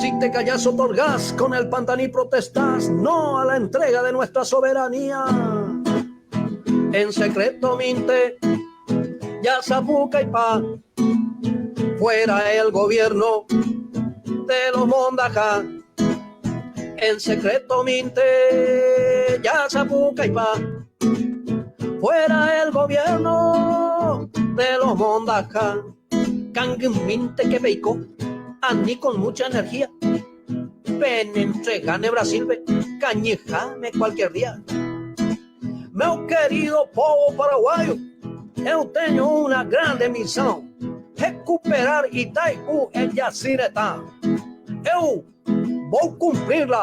Si te callas otorgas con el Pantaní protestas no a la entrega de nuestra soberanía. En secreto minte ya Zapuca y Pa, fuera el gobierno de los Mondajá. En secreto minte ya Zapuca y Pa, fuera el gobierno de los Mondajá. Cangue minte que peico Ani con mucha energía. Ven, entregane Brasil, ve, cañejame cualquier día. Meu querido povo paraguaio, eu tenho uma grande missão: recuperar Itaipu e Jaciretá. Eu vou cumpri-la,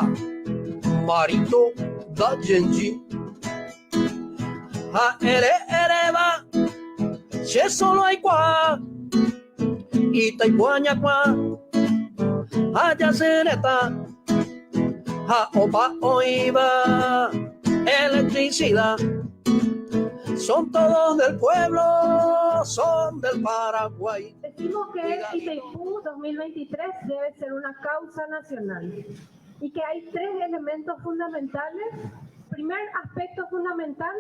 marido da gente. A ereba, che solo hay qua, Itaipuañacuá, a Jaciretá, a Opa Oiva, electricidad. Son todos del pueblo, son del Paraguay. Decimos que Itaipú 2023 debe ser una causa nacional y que hay tres elementos fundamentales. Primer aspecto fundamental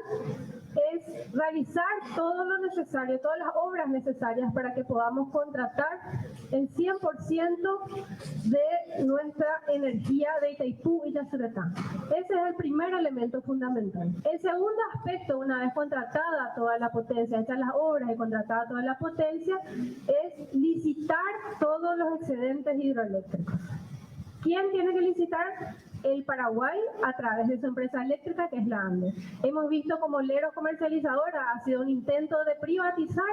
es realizar todo lo necesario, todas las obras necesarias para que podamos contratar el 100% de nuestra energía de Itaipú y Yacyretá. Ese es el primer elemento fundamental. El segundo aspecto, una vez contratada toda la potencia, hechas las obras y contratada toda la potencia, es licitar todos los excedentes hidroeléctricos. ¿Quién tiene que licitar? El Paraguay a través de su empresa eléctrica, que es la ANDE. Hemos visto como Lero Comercializadora ha sido un intento de privatizar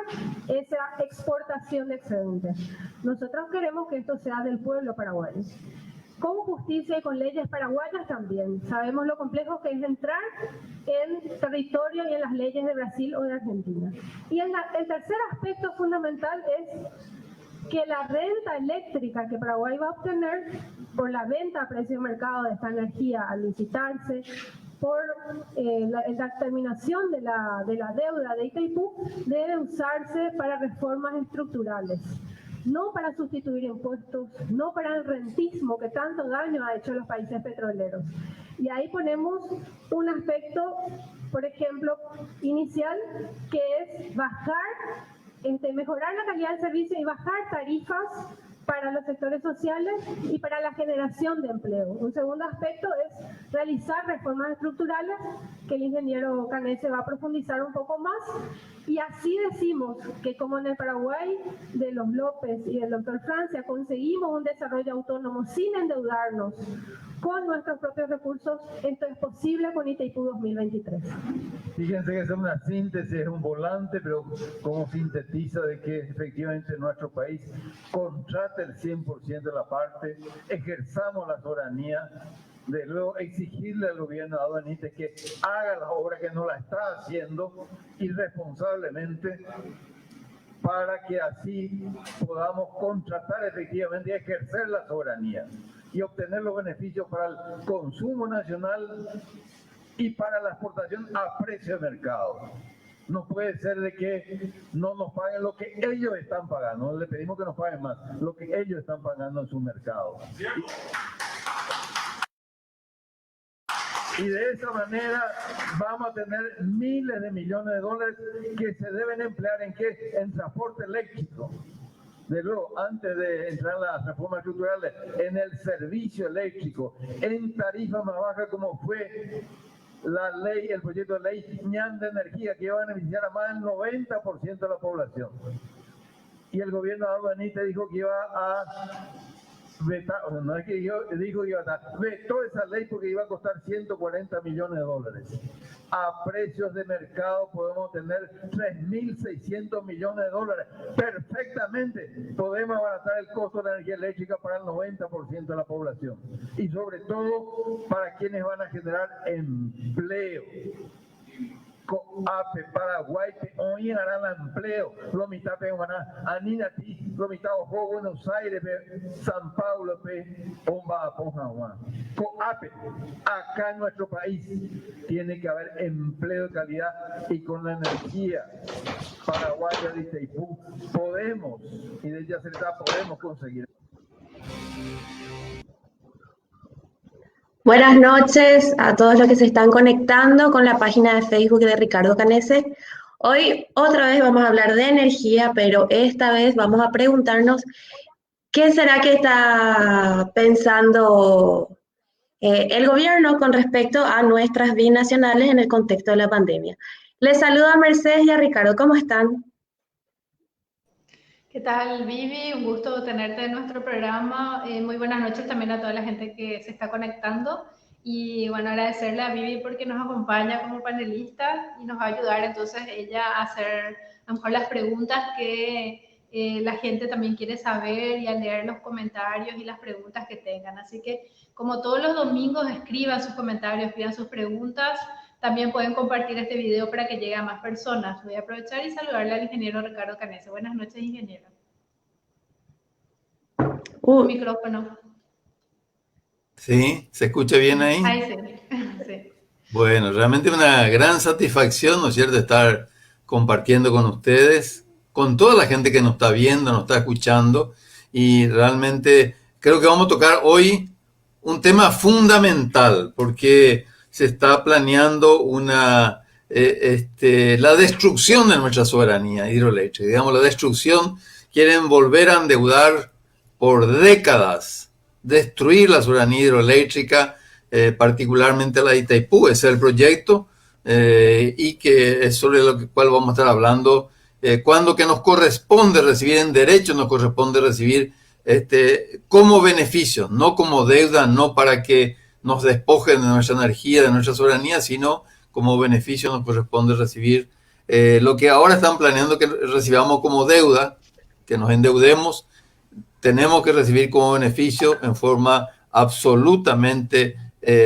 esa exportación de excedentes. Nosotros queremos que esto sea del pueblo paraguayo, con justicia y con leyes paraguayas también. Sabemos lo complejo que es entrar en territorio y en las leyes de Brasil o de Argentina. Y el tercer aspecto fundamental es que la renta eléctrica que Paraguay va a obtener por la venta a precio de mercado de esta energía al licitarse, por la terminación de la deuda de Itaipú, debe usarse para reformas estructurales, no para sustituir impuestos, no para el rentismo que tanto daño ha hecho a los países petroleros. Y ahí ponemos un aspecto, por ejemplo, inicial, que es mejorar la calidad del servicio y bajar tarifas para los sectores sociales y para la generación de empleo. Un segundo aspecto es realizar reformas estructurales que el ingeniero Canese va a profundizar un poco más, y así decimos que como en el Paraguay de los López y del doctor Francia conseguimos un desarrollo autónomo sin endeudarnos con nuestros propios recursos, esto es posible con Itaipú 2023. Fíjense que es una síntesis, es un volante, pero como sintetiza de que efectivamente nuestro país contrate el 100% de la parte, ejerzamos la soberanía, de luego exigirle al gobierno de Benítez que haga la obra que no la está haciendo irresponsablemente, para que así podamos contratar efectivamente y ejercer la soberanía y obtener los beneficios para el consumo nacional y para la exportación a precio de mercado. No puede ser de que no nos paguen lo que ellos están pagando, no le pedimos que nos paguen más, lo que ellos están pagando en su mercado. Y de esa manera vamos a tener miles de millones de dólares que se deben emplear ¿en qué? En transporte eléctrico. De luego, antes de entrar en las reformas estructurales, en el servicio eléctrico, en tarifa más baja como fue la ley, el proyecto de ley ñan de energía, que iba a beneficiar a más del 90% de la población. Y el gobierno de Benítez dijo que iba a vetar, no es que yo digo que iba a vetó esa ley porque iba a costar 140 millones de dólares. A precios de mercado podemos tener 3.600 millones de dólares. Perfectamente podemos abaratar el costo de la energía eléctrica para el 90% de la población. Y sobre todo para quienes van a generar empleo. Ape Paraguay te hoy harán empleo lo mitad pe humana aninati lo mitad ojo Buenos Aires San Paulo pe bomba ponja Ape acá en nuestro país tiene que haber empleo de calidad, y con la energía paraguaya de Itaipú podemos, y de Yacyretá podemos conseguir. Buenas noches a todos los que se están conectando con la página de Facebook de Ricardo Canese. Hoy otra vez vamos a hablar de energía, pero esta vez vamos a preguntarnos qué será que está pensando el gobierno con respecto a nuestras binacionales en el contexto de la pandemia. Les saludo a Mercedes y a Ricardo, ¿cómo están? ¿Qué tal, Vivi? Un gusto tenerte en nuestro programa. Muy buenas noches también a toda la gente que se está conectando. Y bueno, agradecerle a Vivi porque nos acompaña como panelista y nos va a ayudar entonces ella a hacer a lo mejor las preguntas que la gente también quiere saber y a leer los comentarios y las preguntas que tengan. Así que como todos los domingos, escriban sus comentarios, pidan sus preguntas. También pueden compartir este video para que llegue a más personas. Voy a aprovechar y saludarle al ingeniero Ricardo Canese. Buenas noches, ingeniero. Un micrófono. Sí, ¿se escucha bien ahí? Ahí sí. Sí. Bueno, realmente una gran satisfacción, ¿no es cierto?, estar compartiendo con ustedes, con toda la gente que nos está viendo, nos está escuchando, y realmente creo que vamos a tocar hoy un tema fundamental, porque se está planeando la destrucción de nuestra soberanía hidroeléctrica. Digamos, la destrucción, quieren volver a endeudar por décadas, destruir la soberanía hidroeléctrica, particularmente la de Itaipú. Ese es el proyecto, y que es sobre lo cual vamos a estar hablando, cuando que nos corresponde recibir en derecho, nos corresponde recibir como beneficio, no como deuda, no para que nos despojen de nuestra energía, de nuestra soberanía, sino como beneficio nos corresponde recibir lo que ahora están planeando que recibamos como deuda, que nos endeudemos. Tenemos que recibir como beneficio en forma absolutamente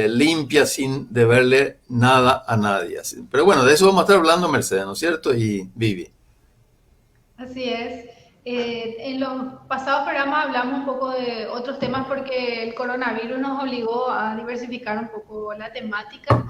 limpia, sin deberle nada a nadie. Pero bueno, de eso vamos a estar hablando, Mercedes, ¿no es cierto? Y Vivi. Así es. En los pasados programas hablamos un poco de otros temas porque el coronavirus nos obligó a diversificar un poco la temática,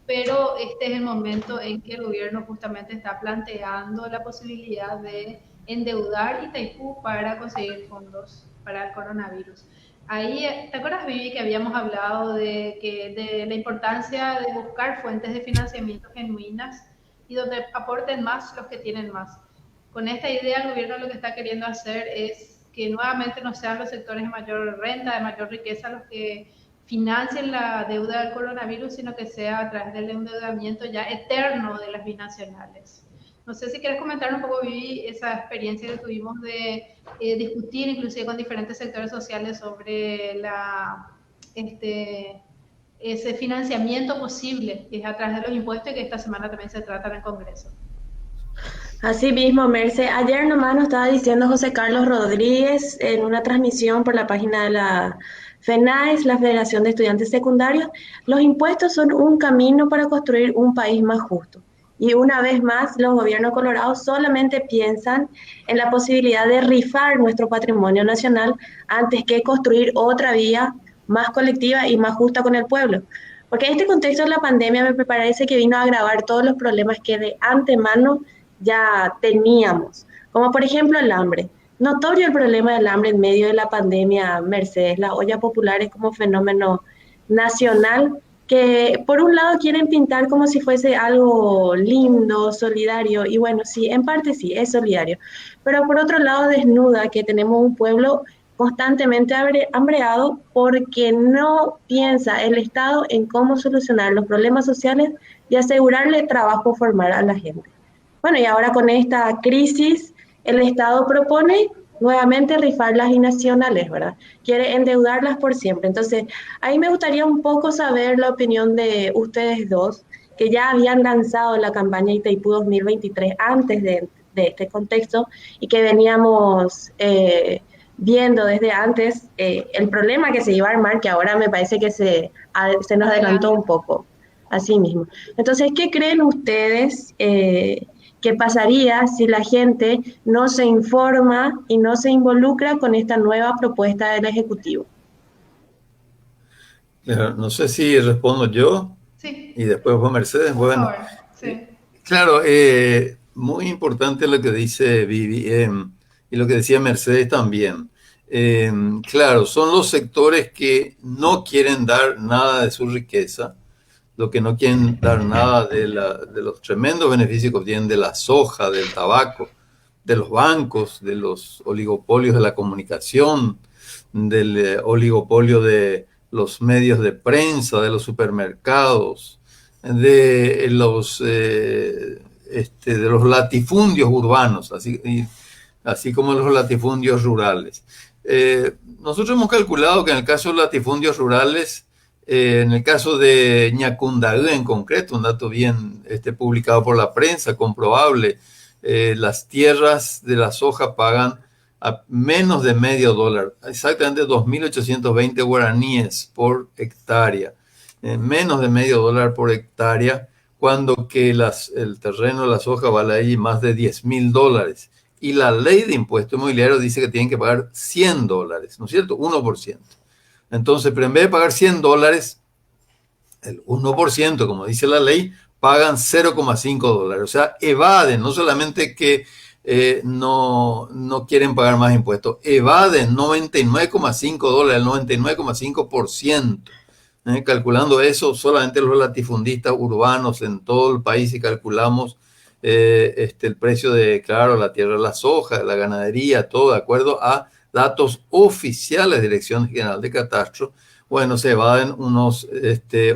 pero este es el momento en que el gobierno justamente está planteando la posibilidad de endeudar Itaipú para conseguir fondos para el coronavirus. Ahí, ¿te acuerdas, Vivi, que habíamos hablado de la importancia de buscar fuentes de financiamiento genuinas y donde aporten más los que tienen más? Con esta idea, el gobierno lo que está queriendo hacer es que nuevamente no sean los sectores de mayor renta, de mayor riqueza, los que financien la deuda del coronavirus, sino que sea a través del endeudamiento ya eterno de las binacionales. No sé si quieres comentar un poco, Vivi, esa experiencia que tuvimos de discutir inclusive con diferentes sectores sociales sobre ese financiamiento posible, que es a través de los impuestos y que esta semana también se trata en el Congreso. Así mismo, Merce. Ayer nomás nos estaba diciendo José Carlos Rodríguez en una transmisión por la página de la FENAES, la Federación de Estudiantes Secundarios, los impuestos son un camino para construir un país más justo. Y una vez más, los gobiernos colorados solamente piensan en la posibilidad de rifar nuestro patrimonio nacional antes que construir otra vía más colectiva y más justa con el pueblo. Porque este contexto de la pandemia me parece que vino a agravar todos los problemas que de antemano ya teníamos, como por ejemplo el hambre. Notorio el problema del hambre en medio de la pandemia, Mercedes, las ollas populares como fenómeno nacional, que por un lado quieren pintar como si fuese algo lindo, solidario, y bueno, sí, en parte sí, es solidario, pero por otro lado desnuda que tenemos un pueblo constantemente hambreado porque no piensa el Estado en cómo solucionar los problemas sociales y asegurarle trabajo formal a la gente. Bueno, y ahora con esta crisis, el Estado propone nuevamente rifar las binacionales, ¿verdad? Quiere endeudarlas por siempre. Entonces, ahí me gustaría un poco saber la opinión de ustedes dos, que ya habían lanzado la campaña Itaipú 2023 antes de este contexto y que veníamos viendo desde antes el problema que se iba a armar, que ahora me parece que se nos adelantó un poco. Así mismo. Entonces, ¿qué creen ustedes qué pasaría si la gente no se informa y no se involucra con esta nueva propuesta del Ejecutivo? No sé si respondo yo. Sí. Y después vos, Mercedes. Bueno, sí. Claro, muy importante lo que dice Vivi, y lo que decía Mercedes también. claro, son los sectores que no quieren dar nada de su riqueza, los que no quieren dar nada de los tremendos beneficios que obtienen de la soja, del tabaco, de los bancos, de los oligopolios de la comunicación, del oligopolio de los medios de prensa, de los supermercados, de los latifundios urbanos, así como los latifundios rurales. Nosotros hemos calculado que en el caso de los latifundios rurales, en el caso de Ñacundaí en concreto, un dato bien publicado por la prensa, comprobable, las tierras de la soja pagan a menos de $0.50, exactamente 2.820 guaraníes por hectárea, menos de $0.50 por hectárea, cuando que el terreno de la soja vale ahí más de $10.000. Y la ley de impuesto inmobiliario dice que tienen que pagar $100, ¿no es cierto? 1%. Entonces, pero en vez de pagar $100, el 1%, como dice la ley, pagan $0.50. O sea, evaden, no solamente que no quieren pagar más impuestos, evaden $99.5, el 99.5%. Calculando eso, solamente los latifundistas urbanos en todo el país, y calculamos el precio de, claro, la tierra de la soja, de la ganadería, todo de acuerdo a datos oficiales de Dirección General de Catastro, bueno, se evaden unos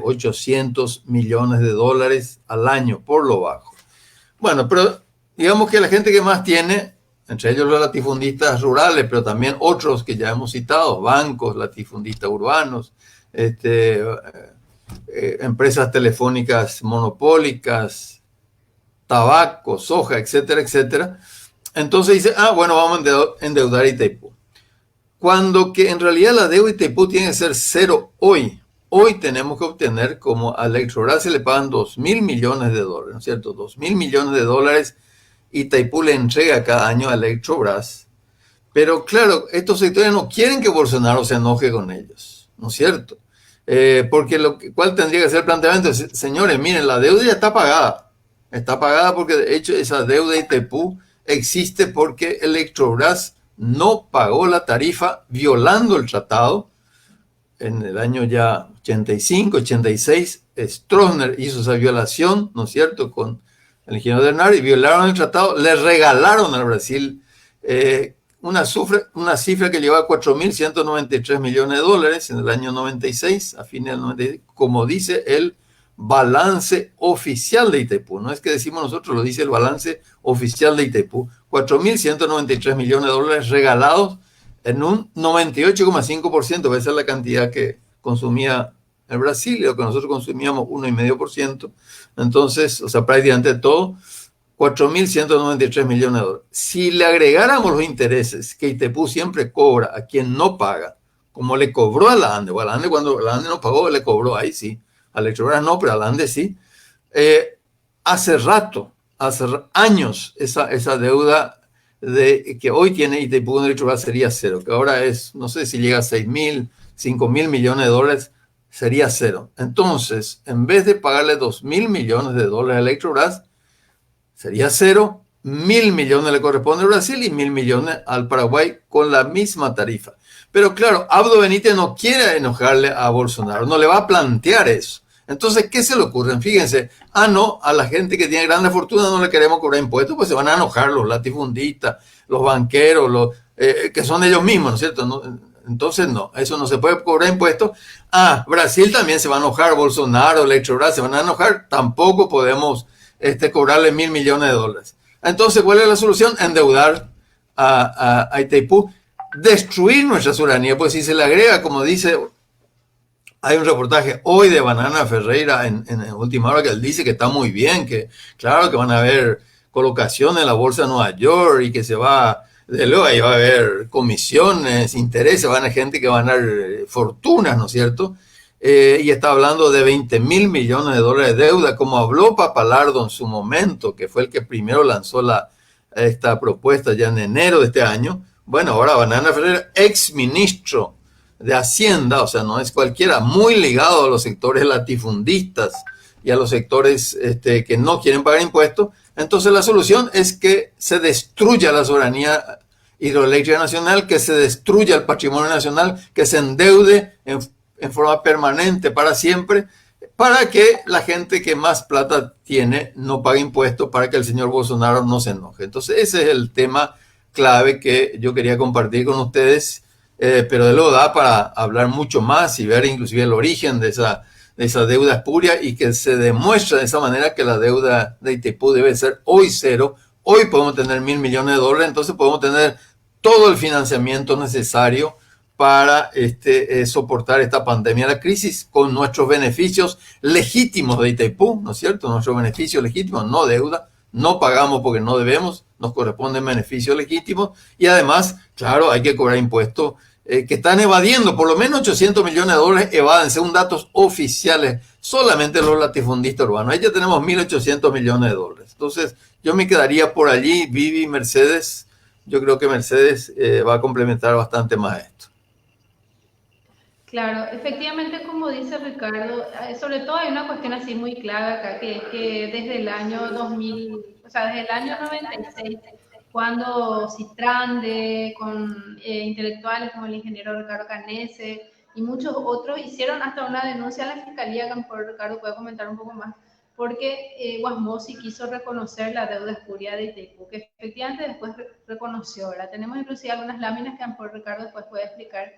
800 millones de dólares al año, por lo bajo. Bueno, pero digamos que la gente que más tiene, entre ellos los latifundistas rurales, pero también otros que ya hemos citado, bancos, latifundistas urbanos, empresas telefónicas monopólicas, tabaco, soja, etcétera, etcétera. Entonces dice, bueno, vamos a endeudar a Itaipú. Cuando que en realidad la deuda de Itaipú tiene que ser cero hoy. Hoy tenemos que obtener, como a Electrobras se le pagan $2.000 millones, ¿no es cierto? $2.000 millones Itaipú le entrega cada año a Electrobras. Pero claro, estos sectores no quieren que Bolsonaro se enoje con ellos, ¿no es cierto? Porque ¿cuál tendría que ser el planteamiento? Señores, miren, la deuda ya está pagada. Está pagada porque de hecho esa deuda de Itaipú existe porque Electrobras no pagó la tarifa violando el tratado. En el año ya 85, 86, Stroessner hizo esa violación, ¿no es cierto?, con el ingeniero Dernard, y violaron el tratado, le regalaron al Brasil una cifra que lleva a $4.193 millones en el año 96, a fines del 96, como dice el balance oficial de Itaipú. No es que decimos nosotros, lo dice el balance oficial de Itaipú. $4.193 millones regalados en un 98,5%, esa es la cantidad que consumía el Brasil, y lo que nosotros consumíamos 1,5%. Entonces, o sea, prácticamente todo, $4.193 millones. Si le agregáramos los intereses que Itaipú siempre cobra a quien no paga, como le cobró a la ANDE, cuando la ANDE no pagó, le cobró, ahí sí, a Electrobras no, pero a la ANDE sí, hace años, esa deuda que hoy tiene Itaipú con Electrobras sería cero, que ahora es, no sé si llega a 6.000, 5.000 millones de dólares, sería cero. Entonces, en vez de pagarle $2.000 millones a Electrobras, sería cero, 1.000 millones le corresponde a Brasil y 1.000 millones al Paraguay con la misma tarifa. Pero claro, Abdo Benítez no quiere enojarle a Bolsonaro, no le va a plantear eso. Entonces, ¿qué se le ocurre? Fíjense, no, a la gente que tiene grande fortuna no le queremos cobrar impuestos, pues se van a enojar los latifundistas, los banqueros, que son ellos mismos, ¿no es cierto? No, entonces, no, eso no se puede cobrar impuestos. Brasil también se va a enojar, Bolsonaro, Electrobras se van a enojar, tampoco podemos cobrarle 1.000 millones de dólares. Entonces, ¿cuál es la solución? Endeudar a Itaipú, destruir nuestra soberanía, pues si se le agrega, como dice, hay un reportaje hoy de Banana Ferreira en Última Hora que él dice que está muy bien, que claro que van a haber colocación en la bolsa de Nueva York y que de luego ahí va a haber comisiones, intereses, van a haber gente que va a ganar fortunas, ¿no es cierto? Y está hablando de $20.000 millones de dólares de deuda, como habló Papalardo en su momento, que fue el que primero lanzó esta propuesta ya en enero de este año. Bueno, ahora Banana Ferreira, ex ministro de Hacienda, o sea, no es cualquiera, muy ligado a los sectores latifundistas y a los sectores que no quieren pagar impuestos. Entonces la solución es que se destruya la soberanía Hidroeléctrica Nacional, que se destruya el patrimonio nacional, que se endeude en forma permanente para siempre, para que la gente que más plata tiene no pague impuestos, para que el señor Bolsonaro no se enoje. Entonces ese es el tema clave que yo quería compartir con ustedes, pero de luego da para hablar mucho más y ver inclusive el origen de esa deuda espuria, y que se demuestra de esa manera que la deuda de Itaipú debe ser hoy cero. Hoy podemos tener $1.000 millones, entonces podemos tener todo el financiamiento necesario para soportar esta pandemia, la crisis, con nuestros beneficios legítimos de Itaipú, ¿no es cierto? Nuestros beneficios legítimos, no deuda, no pagamos porque no debemos, nos corresponden beneficios legítimos, y además, claro, hay que cobrar impuestos que están evadiendo, por lo menos $800 millones evaden, según datos oficiales, solamente los latifundistas urbanos. Ahí ya tenemos $1.800 millones. Entonces, yo me quedaría por allí. Vivi, Mercedes, yo creo que Mercedes va a complementar bastante más esto. Claro, efectivamente, como dice Ricardo, sobre todo hay una cuestión así muy clave acá, que es que desde el año 2000, o sea, desde el año 96, cuando Citrande, con intelectuales como el ingeniero Ricardo Canese y muchos otros, hicieron hasta una denuncia a la Fiscalía, que a lo mejor Ricardo puede comentar un poco más, porque Guasmosi quiso reconocer la deuda espuria de Itaipú, que efectivamente después reconoció. ¿Verdad? Tenemos inclusive algunas láminas que a lo mejor Ricardo después puede explicar,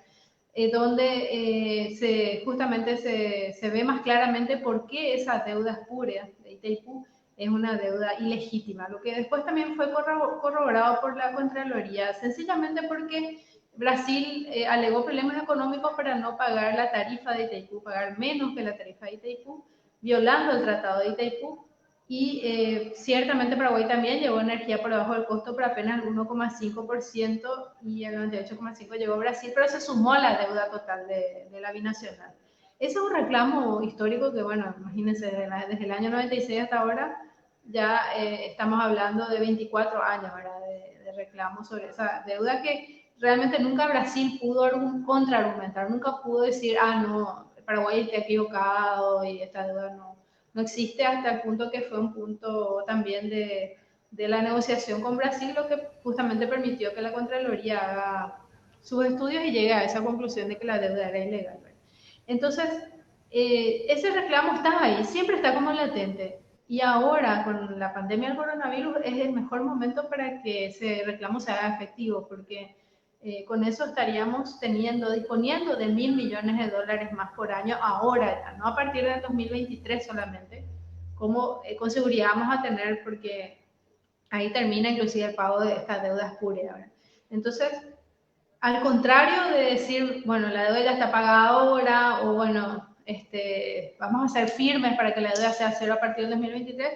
donde justamente se ve más claramente por qué esa deuda espuria de Itaipú es una deuda ilegítima, lo que después también fue corroborado por la Contraloría, sencillamente porque Brasil alegó problemas económicos para no pagar la tarifa de Itaipú, pagar menos que la tarifa de Itaipú, violando el Tratado de Itaipú. Y ciertamente Paraguay también llevó energía por debajo del costo, por apenas el 1,5%, y el 98,5% llegó Brasil, pero se sumó a la deuda total de la binacional. Ese es un reclamo histórico que, bueno, imagínense, desde el año 96 hasta ahora, ya estamos hablando de 24 años, ¿verdad? De reclamos sobre esa deuda, que realmente nunca Brasil pudo contraargumentar, nunca pudo decir, no, Paraguay está equivocado y esta deuda no existe, hasta el punto que fue un punto también de la negociación con Brasil, lo que justamente permitió que la Contraloría haga sus estudios y llegue a esa conclusión de que la deuda era ilegal. Entonces, ese reclamo está ahí, siempre está como latente. Y ahora, con la pandemia del coronavirus, es el mejor momento para que ese reclamo se haga efectivo, porque con eso estaríamos disponiendo de $1.000 millones más por año ahora, no a partir del 2023 solamente, como con seguridad vamos a tener, porque ahí termina inclusive el pago de esta deuda espuria, ¿verdad? Entonces, al contrario de decir, bueno, la deuda ya está pagada ahora, o bueno, vamos a ser firmes para que la deuda sea cero a partir del 2023,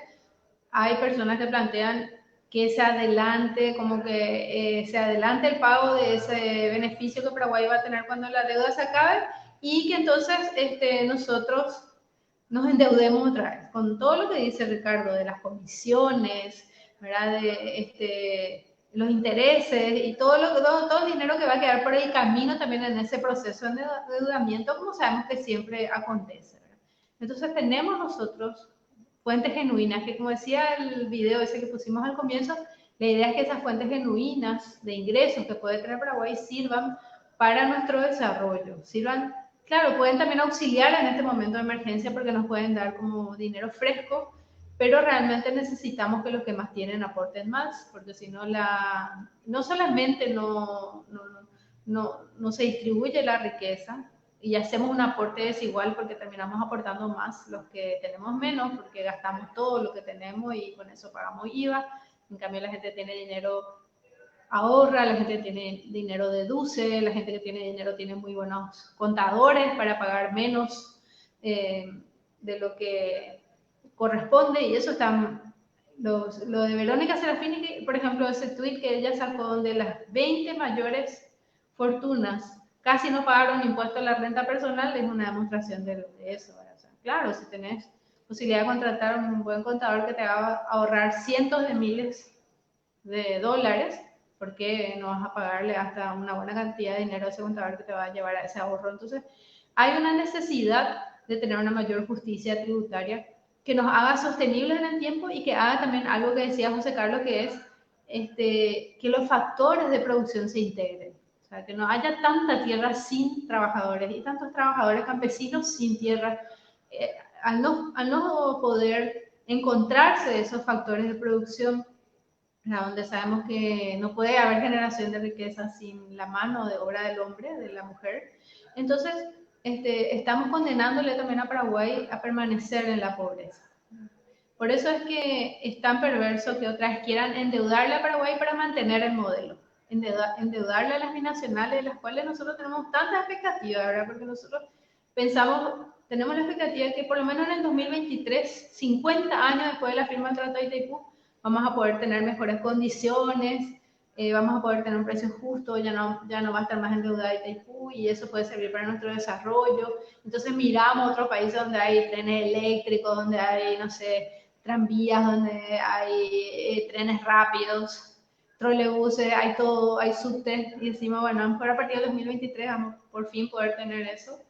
hay personas que plantean que se adelante, como que se adelante el pago de ese beneficio que Paraguay va a tener cuando la deuda se acabe, y que entonces nosotros nos endeudemos otra vez, con todo lo que dice Ricardo, de las comisiones, ¿verdad? De los intereses y todo el dinero que va a quedar por el camino también en ese proceso de endeudamiento, como sabemos que siempre acontece, ¿verdad? Entonces tenemos nosotros fuentes genuinas, que como decía el video ese que pusimos al comienzo, la idea es que esas fuentes genuinas de ingresos que puede tener Paraguay sirvan para nuestro desarrollo, claro, pueden también auxiliar en este momento de emergencia, porque nos pueden dar como dinero fresco, pero realmente necesitamos que los que más tienen aporten más, porque si no, no solamente no se distribuye la riqueza, y hacemos un aporte desigual, porque terminamos aportando más los que tenemos menos, porque gastamos todo lo que tenemos y con eso pagamos IVA. En cambio, la gente tiene dinero, ahorra, la gente tiene dinero, deduce, la gente que tiene dinero tiene muy buenos contadores para pagar menos de lo que corresponde, y eso está. Lo de Verónica Serafini, por ejemplo, ese tweet que ella sacó, donde las 20 mayores fortunas casi no pagaron impuesto a la renta personal, es una demostración de eso. O sea, claro, si tenés posibilidad de contratar un buen contador que te haga ahorrar cientos de miles de dólares, ¿por qué no vas a pagarle hasta una buena cantidad de dinero a ese contador que te va a llevar a ese ahorro? Entonces, hay una necesidad de tener una mayor justicia tributaria que nos haga sostenibles en el tiempo, y que haga también algo que decía José Carlos, que es que los factores de producción se integren. O sea, que no haya tanta tierra sin trabajadores y tantos trabajadores campesinos sin tierra. Al no poder encontrarse esos factores de producción, donde sabemos que no puede haber generación de riqueza sin la mano de obra del hombre, de la mujer, entonces estamos condenándole también a Paraguay a permanecer en la pobreza. Por eso es que es tan perverso que otras quieran endeudarle a Paraguay para mantener el modelo, endeudarle a las binacionales, de las cuales nosotros tenemos tantas expectativas, ¿verdad? Porque nosotros tenemos la expectativa de que por lo menos en el 2023, 50 años después de la firma del Tratado de Itaipú, vamos a poder tener mejores condiciones, vamos a poder tener un precio justo, ya no va a estar más endeudada Itaipú y eso puede servir para nuestro desarrollo. Entonces miramos otros países donde hay trenes eléctricos, donde hay, no sé, tranvías, donde hay trenes rápidos, trolebuses, hay todo, hay subtes, y decimos, bueno, a lo mejor a partir del 2023 vamos por fin poder tener eso,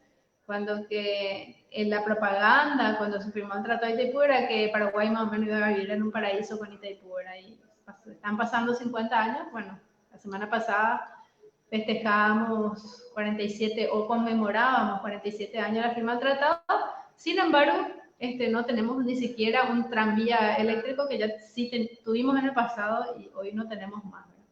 cuando que en la propaganda, cuando se firmó el Tratado de Itaipú, era que Paraguay más o menos iba a vivir en un paraíso con Itaipú, y están pasando 50 años, bueno, la semana pasada festejábamos 47 o conmemorábamos 47 años de la firma del tratado, sin embargo, no tenemos ni siquiera un tranvía eléctrico que ya sí tuvimos en el pasado y hoy no tenemos más, ¿verdad?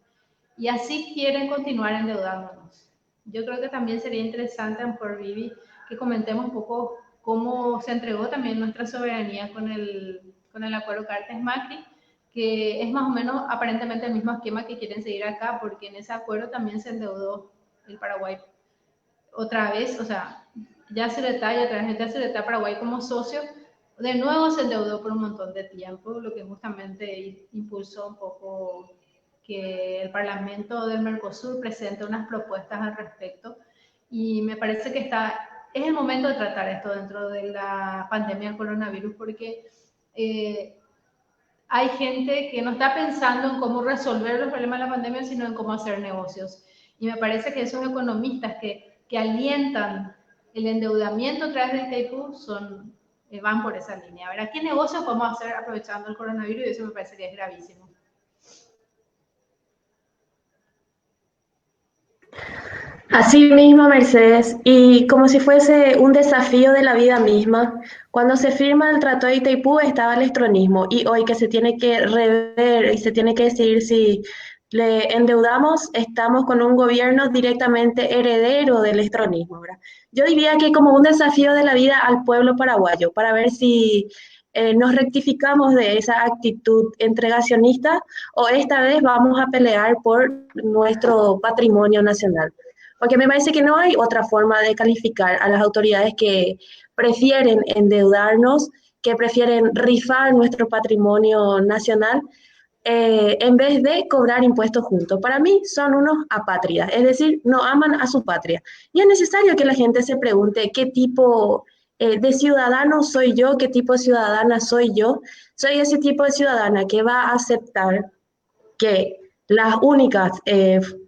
Y así quieren continuar endeudándonos. Yo creo que también sería interesante, por Vivi, que comentemos un poco cómo se entregó también nuestra soberanía con el acuerdo Cartes-Macri, que es más o menos aparentemente el mismo esquema que quieren seguir acá, porque en ese acuerdo también se endeudó el Paraguay otra vez, o sea, Yacyretá y a través de Yacyretá Paraguay como socio, de nuevo se endeudó por un montón de tiempo, lo que justamente impulsó un poco que el Parlamento del Mercosur presente unas propuestas al respecto, y me parece que es el momento de tratar esto dentro de la pandemia del coronavirus, porque hay gente que no está pensando en cómo resolver los problemas de la pandemia, sino en cómo hacer negocios. Y me parece que esos economistas que alientan el endeudamiento a través de Itaipú van por esa línea. A ver, ¿qué negocios podemos hacer aprovechando el coronavirus? Y eso me parece que es gravísimo. Así mismo, Mercedes, y como si fuese un desafío de la vida misma, cuando se firma el Tratado de Itaipú estaba el estronismo, y hoy que se tiene que rever y se tiene que decidir si le endeudamos, estamos con un gobierno directamente heredero del estronismo, ¿verdad? Yo diría que como un desafío de la vida al pueblo paraguayo, para ver si nos rectificamos de esa actitud entregacionista o esta vez vamos a pelear por nuestro patrimonio nacional. Porque me parece que no hay otra forma de calificar a las autoridades que prefieren endeudarnos, que prefieren rifar nuestro patrimonio nacional, en vez de cobrar impuestos juntos. Para mí son unos apátridas, es decir, no aman a su patria. Y es necesario que la gente se pregunte qué tipo de ciudadano soy yo, qué tipo de ciudadana soy yo. Soy ese tipo de ciudadana que va a aceptar que las únicas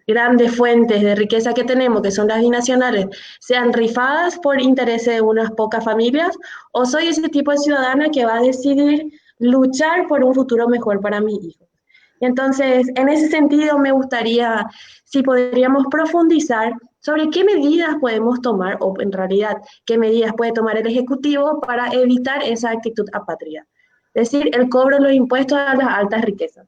grandes fuentes de riqueza que tenemos, que son las binacionales, sean rifadas por intereses de unas pocas familias, o soy ese tipo de ciudadana que va a decidir luchar por un futuro mejor para mis hijos. Y entonces, en ese sentido, me gustaría si podríamos profundizar sobre qué medidas podemos tomar, o en realidad, qué medidas puede tomar el Ejecutivo para evitar esa actitud apátrida. Es decir, el cobro de los impuestos a las altas riquezas.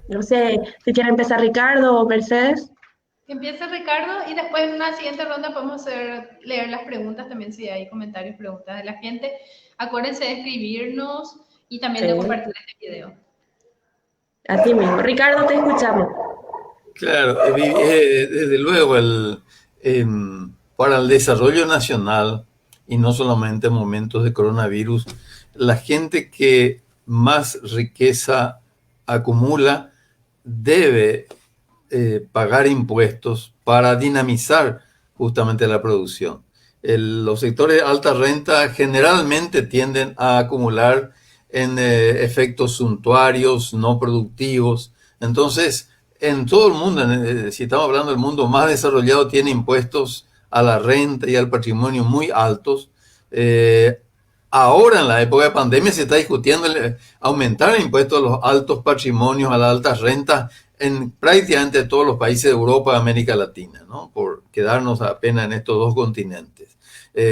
No sé si quiere empezar Ricardo o Mercedes. Que empiece Ricardo y después en una siguiente ronda podemos leer las preguntas también, si hay comentarios, preguntas de la gente. Acuérdense de escribirnos y también de compartir este video. Así mismo. Ricardo, te escuchamos. Claro, desde luego para el desarrollo nacional y no solamente en momentos de coronavirus, la gente que más riqueza acumula debe pagar impuestos para dinamizar justamente la producción. Los sectores de alta renta generalmente tienden a acumular en efectos suntuarios, no productivos. Entonces, en todo el mundo, si estamos hablando del mundo más desarrollado, tiene impuestos a la renta y al patrimonio muy altos. Ahora, en la época de pandemia, se está discutiendo aumentar el impuesto a los altos patrimonios, a las altas rentas en prácticamente todos los países de Europa y América Latina, ¿no? Por quedarnos apenas en estos dos continentes.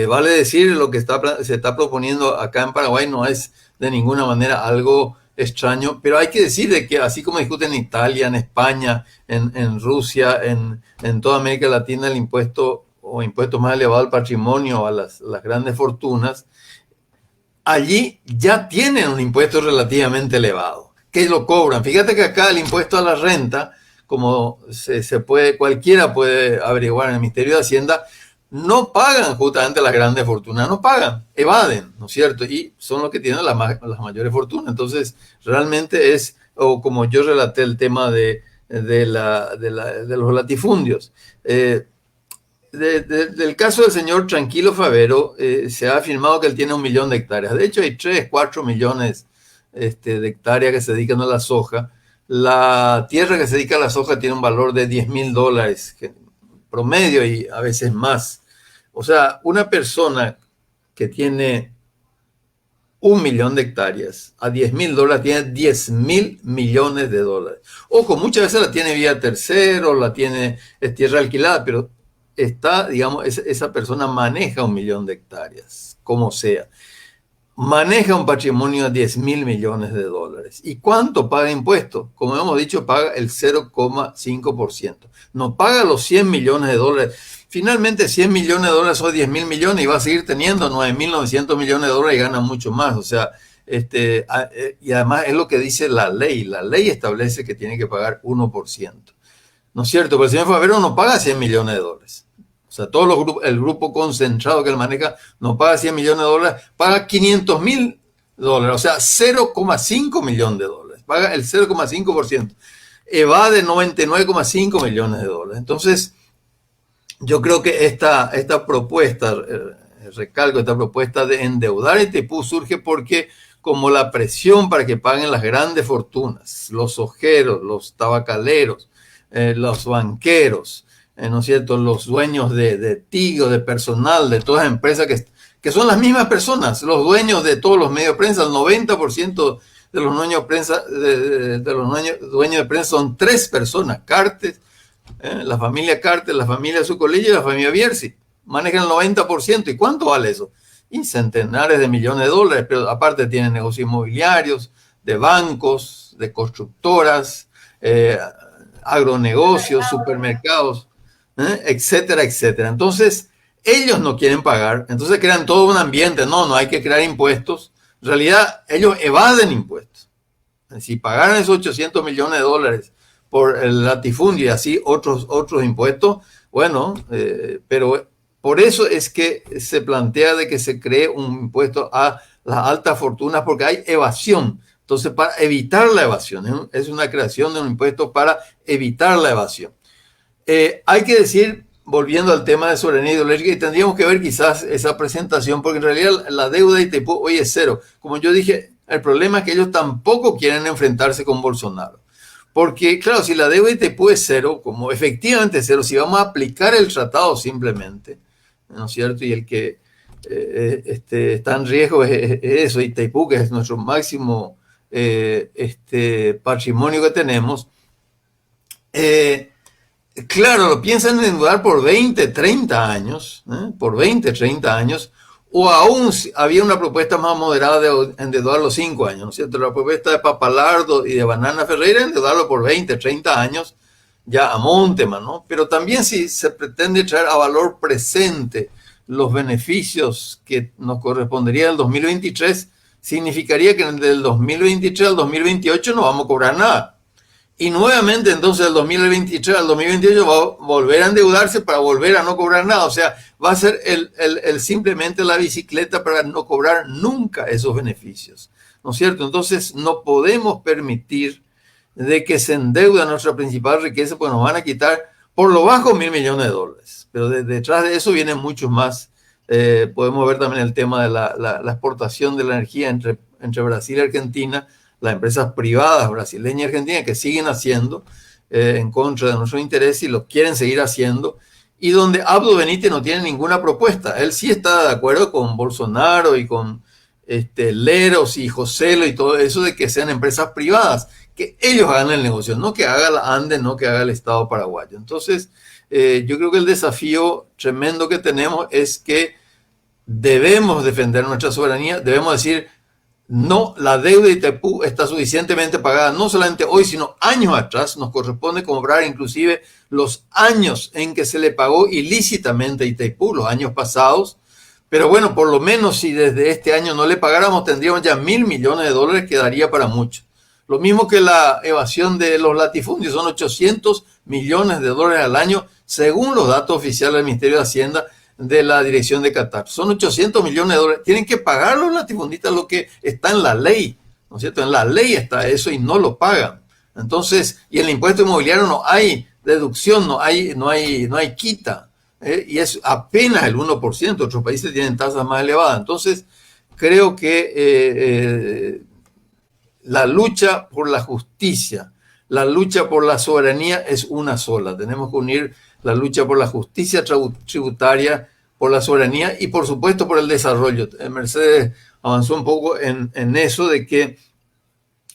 Vale decir, lo que se está proponiendo acá en Paraguay no es de ninguna manera algo extraño, pero hay que decir de que así como discuten en Italia, en España, en Rusia, en toda América Latina, el impuesto o impuesto más elevado al patrimonio, a las grandes fortunas, allí ya tienen un impuesto relativamente elevado, que lo cobran. Fíjate que acá el impuesto a la renta, como cualquiera puede averiguar en el Ministerio de Hacienda, no pagan justamente las grandes fortunas, no pagan, evaden, ¿no es cierto? Y son los que tienen las mayores fortunas. Entonces, realmente es, o como yo relaté el tema de los latifundios. Del caso del señor Tranquilo Favero, se ha afirmado que él tiene 1 millón de hectáreas. De hecho, hay 3, 4 millones de hectáreas que se dedican a la soja. La tierra que se dedica a la soja tiene un valor de $10,000 promedio y a veces más. O sea, una persona que tiene 1 millón de hectáreas a $10,000 tiene 10,000 millones de dólares. Ojo, muchas veces la tiene vía tercero, es tierra alquilada, pero esa persona maneja 1 millón de hectáreas, como sea. Maneja un patrimonio de 10,000 millones de dólares. ¿Y cuánto paga impuestos? Como hemos dicho, paga el 0,5%. No paga los 100 millones de dólares. Finalmente, 100 millones de dólares son 10,000 millones y va a seguir teniendo 9,900 millones de dólares y gana mucho más. O sea, y además es lo que dice la ley. La ley establece que tiene que pagar 1%. ¿No es cierto? Pero el señor Favero no paga 100 millones de dólares. O sea, el grupo concentrado que él maneja no paga 100 millones de dólares, paga 500,000 dólares, o sea, 0,5 millones de dólares. Paga el 0,5%. Evade 99,5 millones de dólares. Entonces, yo creo que esta propuesta, recalco, esta propuesta de endeudar a Itaipú surge porque como la presión para que paguen las grandes fortunas, los ojeros, los tabacaleros, los banqueros, ¿no es cierto? Los dueños de Tigo, de personal, de todas las empresas que son las mismas personas, los dueños de todos los medios de prensa, el 90% de los dueños de prensa, dueños de prensa son 3 personas, Cartes, la familia Cartes, la familia Zucolillo y la familia Bierzi, manejan el 90%. ¿Y cuánto vale eso? Y centenares de millones de dólares, pero aparte tienen negocios inmobiliarios, de bancos, de constructoras, agronegocios, supermercados, etcétera, etcétera. Entonces, ellos no quieren pagar, entonces crean todo un ambiente, no hay que crear impuestos. En realidad, ellos evaden impuestos. Si pagaran esos 800 millones de dólares por el latifundio y así otros impuestos, bueno, pero por eso es que se plantea de que se cree un impuesto a las altas fortunas, porque hay evasión. Entonces, para evitar la evasión, es una creación de un impuesto para evitar la evasión. Hay que decir, volviendo al tema de soberanía ideológica, y tendríamos que ver quizás esa presentación, porque en realidad la deuda de Itaipú hoy es 0. Como yo dije, el problema es que ellos tampoco quieren enfrentarse con Bolsonaro. Porque, claro, si la deuda de Itaipú es 0, como efectivamente es 0, si vamos a aplicar el tratado simplemente, ¿no es cierto? Y el que está en riesgo es eso, Itaipú, que es nuestro máximo patrimonio que tenemos. Claro, lo piensan endeudar por 20, 30 años, por 20, 30 años, o aún había una propuesta más moderada de endeudar los 5 años, ¿no es cierto? La propuesta de Papalardo y de Banana Ferreira, endeudarlo por 20, 30 años, ya a Monteman, ¿no? Pero también si se pretende traer a valor presente los beneficios que nos correspondería el 2023, significaría que del 2023 al 2028 no vamos a cobrar nada. Y nuevamente entonces del 2023 al 2028 va a volver a endeudarse para volver a no cobrar nada. O sea, va a ser simplemente la bicicleta para no cobrar nunca esos beneficios, ¿no es cierto? Entonces no podemos permitir de que se endeude nuestra principal riqueza, porque nos van a quitar por lo bajo 1,000 millones de dólares. Pero detrás de eso vienen muchos más. Podemos ver también el tema de la exportación de la energía entre Brasil y Argentina, las empresas privadas brasileñas y argentinas que siguen haciendo en contra de nuestros intereses y lo quieren seguir haciendo, y donde Abdo Benítez no tiene ninguna propuesta. Él sí está de acuerdo con Bolsonaro y con Leros y Joselo y todo eso, de que sean empresas privadas, que ellos hagan el negocio, no que haga la ANDE, no que haga el Estado paraguayo. Entonces, yo creo que el desafío tremendo que tenemos es que debemos defender nuestra soberanía, debemos decir, no, la deuda de Itaipú está suficientemente pagada, no solamente hoy, sino años atrás. Nos corresponde cobrar inclusive los años en que se le pagó ilícitamente a Itaipú, los años pasados. Pero bueno, por lo menos si desde este año no le pagáramos, tendríamos ya $1.000 millones, que daría para mucho. Lo mismo que la evasión de los latifundios, son $800 millones al año, según los datos oficiales del Ministerio de Hacienda de la Dirección de Qatar. Son $800 millones. Tienen que pagar los latifundistas lo que está en la ley, ¿no es cierto? En la ley está eso y no lo pagan. Entonces, y en el impuesto inmobiliario no hay deducción, no hay quita. Y es apenas el 1%, otros países tienen tasas más elevadas. Entonces, creo que la lucha por la justicia, la lucha por la soberanía es una sola. Tenemos que unir la lucha por la justicia tributaria, por la soberanía y, por supuesto, por el desarrollo. Mercedes avanzó un poco en eso de que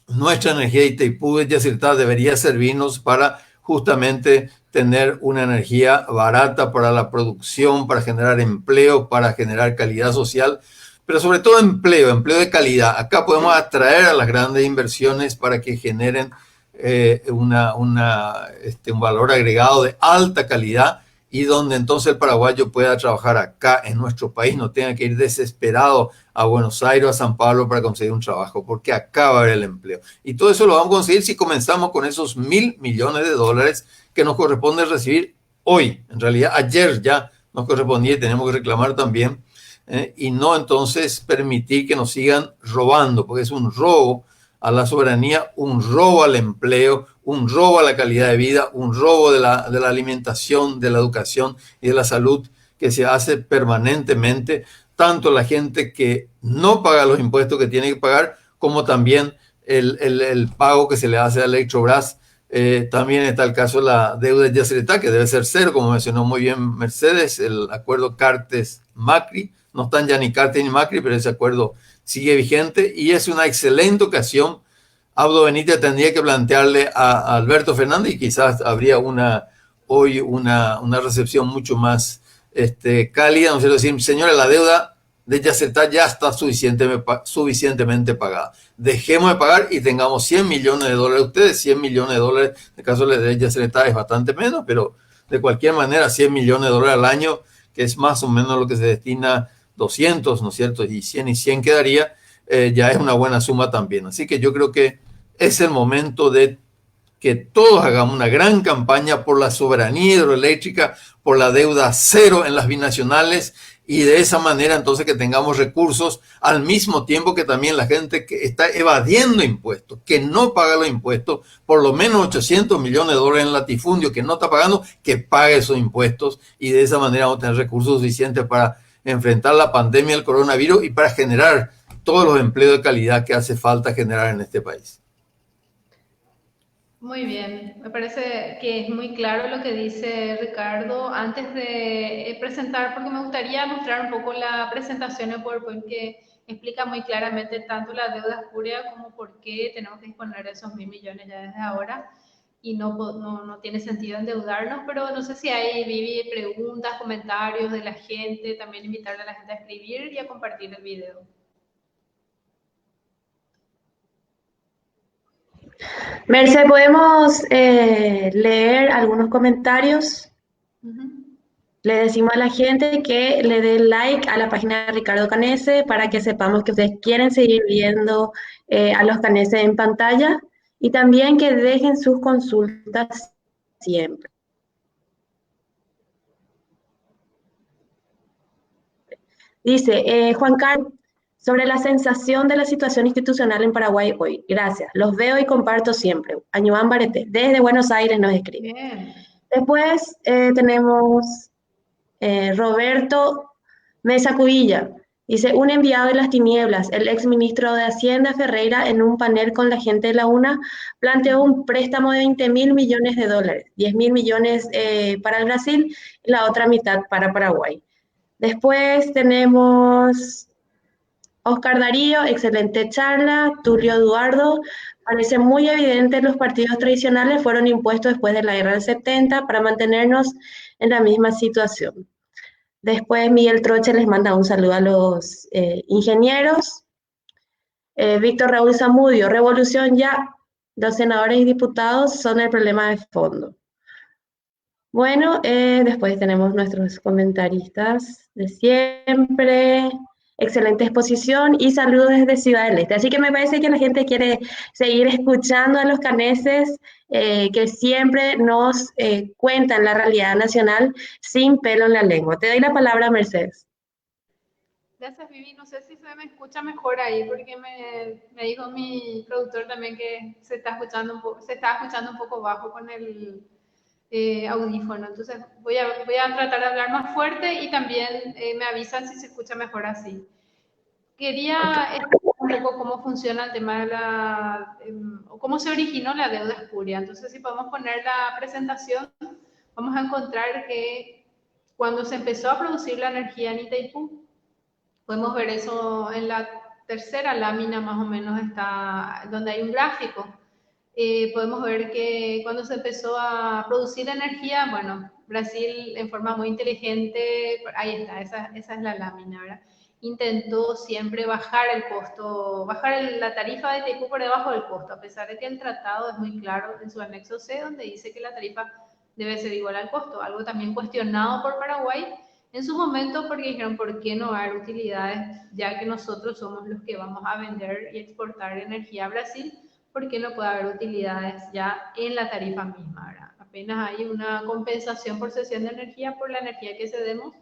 nuestra energía de Itaipú de Yacyretá debería servirnos para justamente tener una energía barata para la producción, para generar empleo, para generar calidad social, pero sobre todo empleo de calidad. Acá podemos atraer a las grandes inversiones para que generen un valor agregado de alta calidad y donde entonces el paraguayo pueda trabajar acá en nuestro país, no tenga que ir desesperado a Buenos Aires o a San Pablo para conseguir un trabajo, porque acá va a haber el empleo. Y todo eso lo vamos a conseguir si comenzamos con esos $1.000 millones que nos corresponde recibir hoy. En realidad, ayer ya nos correspondía y tenemos que reclamar también, y no entonces permitir que nos sigan robando, porque es un robo a la soberanía, un robo al empleo, un robo a la calidad de vida, un robo de la alimentación, de la educación y de la salud que se hace permanentemente, tanto la gente que no paga los impuestos que tiene que pagar, como también el pago que se le hace a Electrobras. También está el caso de la deuda de Yacyretá, que debe ser cero, como mencionó muy bien Mercedes, el acuerdo Cartes-Macri. No están ya ni Cartes ni Macri, pero ese acuerdo sigue vigente y es una excelente ocasión. Abdo Benítez tendría que plantearle a Alberto Fernández y quizás habría hoy una recepción mucho más cálida, ¿no es cierto? Decir, señores, la deuda de Yacyretá ya está suficientemente pagada. Dejemos de pagar y tengamos $100 millones. Ustedes $100 millones, en el caso de Yacyretá es bastante menos, pero de cualquier manera $100 millones al año, que es más o menos lo que se destina 200, ¿no es cierto? Y 100 quedaría, ya es una buena suma también. Así que yo creo que es el momento de que todos hagamos una gran campaña por la soberanía hidroeléctrica, por la deuda cero en las binacionales y de esa manera entonces que tengamos recursos al mismo tiempo que también la gente que está evadiendo impuestos, que no paga los impuestos, por lo menos $800 millones en latifundio que no está pagando, que pague esos impuestos y de esa manera vamos a tener recursos suficientes para enfrentar la pandemia del coronavirus y para generar todos los empleos de calidad que hace falta generar en este país. Muy bien, me parece que es muy claro lo que dice Ricardo. Antes de presentar, porque me gustaría mostrar un poco la presentación en PowerPoint que explica muy claramente tanto la deuda espuria como por qué tenemos que disponer de esos $1.000 millones ya desde ahora y no tiene sentido endeudarnos, pero no sé si hay, Vivi, preguntas, comentarios de la gente, también invitarle a la gente a escribir y a compartir el video. Merce, ¿podemos leer algunos comentarios? Le decimos a la gente que le dé like a la página de Ricardo Canese para que sepamos que ustedes quieren seguir viendo a los Canese en pantalla y también que dejen sus consultas siempre. Dice Juan Carlos, sobre la sensación de la situación institucional en Paraguay hoy. Gracias, los veo y comparto siempre. Añuán Barete, desde Buenos Aires nos escribe. Bien. Después tenemos Roberto Mesa Cubilla. Dice, un enviado de las tinieblas, el exministro de Hacienda Ferreira, en un panel con la gente de la UNA, planteó un préstamo de $20.000 millones, $10.000 millones para el Brasil y la otra mitad para Paraguay. Después tenemos Oscar Darío, excelente charla. Tulio Eduardo, parece muy evidente los partidos tradicionales fueron impuestos después de la guerra del 70 para mantenernos en la misma situación. Después Miguel Troche les manda un saludo a los ingenieros. Víctor Raúl Zamudio, revolución ya. Los senadores y diputados son el problema de fondo. Bueno, después tenemos nuestros comentaristas de siempre. Excelente exposición y saludos desde Ciudad del Este. Así que me parece que la gente quiere seguir escuchando a los caneses que siempre nos cuentan la realidad nacional sin pelo en la lengua. Te doy la palabra, Mercedes. Gracias, Vivi. No sé si se me escucha mejor ahí, porque me dijo mi productor también que se está escuchando se estaba escuchando un poco bajo con el audífono. Entonces voy a tratar de hablar más fuerte y también me avisan si se escucha mejor así. Quería explicar un poco cómo funciona el tema de o cómo se originó la deuda espuria. Entonces, si podemos poner la presentación, vamos a encontrar que cuando se empezó a producir la energía en Itaipú, podemos ver eso en la tercera lámina más o menos, está donde hay un gráfico. Podemos ver que cuando se empezó a producir energía, bueno, Brasil en forma muy inteligente, ahí está, esa es la lámina, ¿verdad? Intentó siempre bajar el costo, bajar la tarifa de Itaipú por debajo del costo, a pesar de que el tratado es muy claro en su anexo C, donde dice que la tarifa debe ser igual al costo, algo también cuestionado por Paraguay en su momento porque dijeron, ¿por qué no dar utilidades? Ya que nosotros somos los que vamos a vender y exportar energía a Brasil, ¿por qué no puede haber utilidades ya en la tarifa misma, ¿verdad? Apenas hay una compensación por cesión de energía por la energía que cedemos,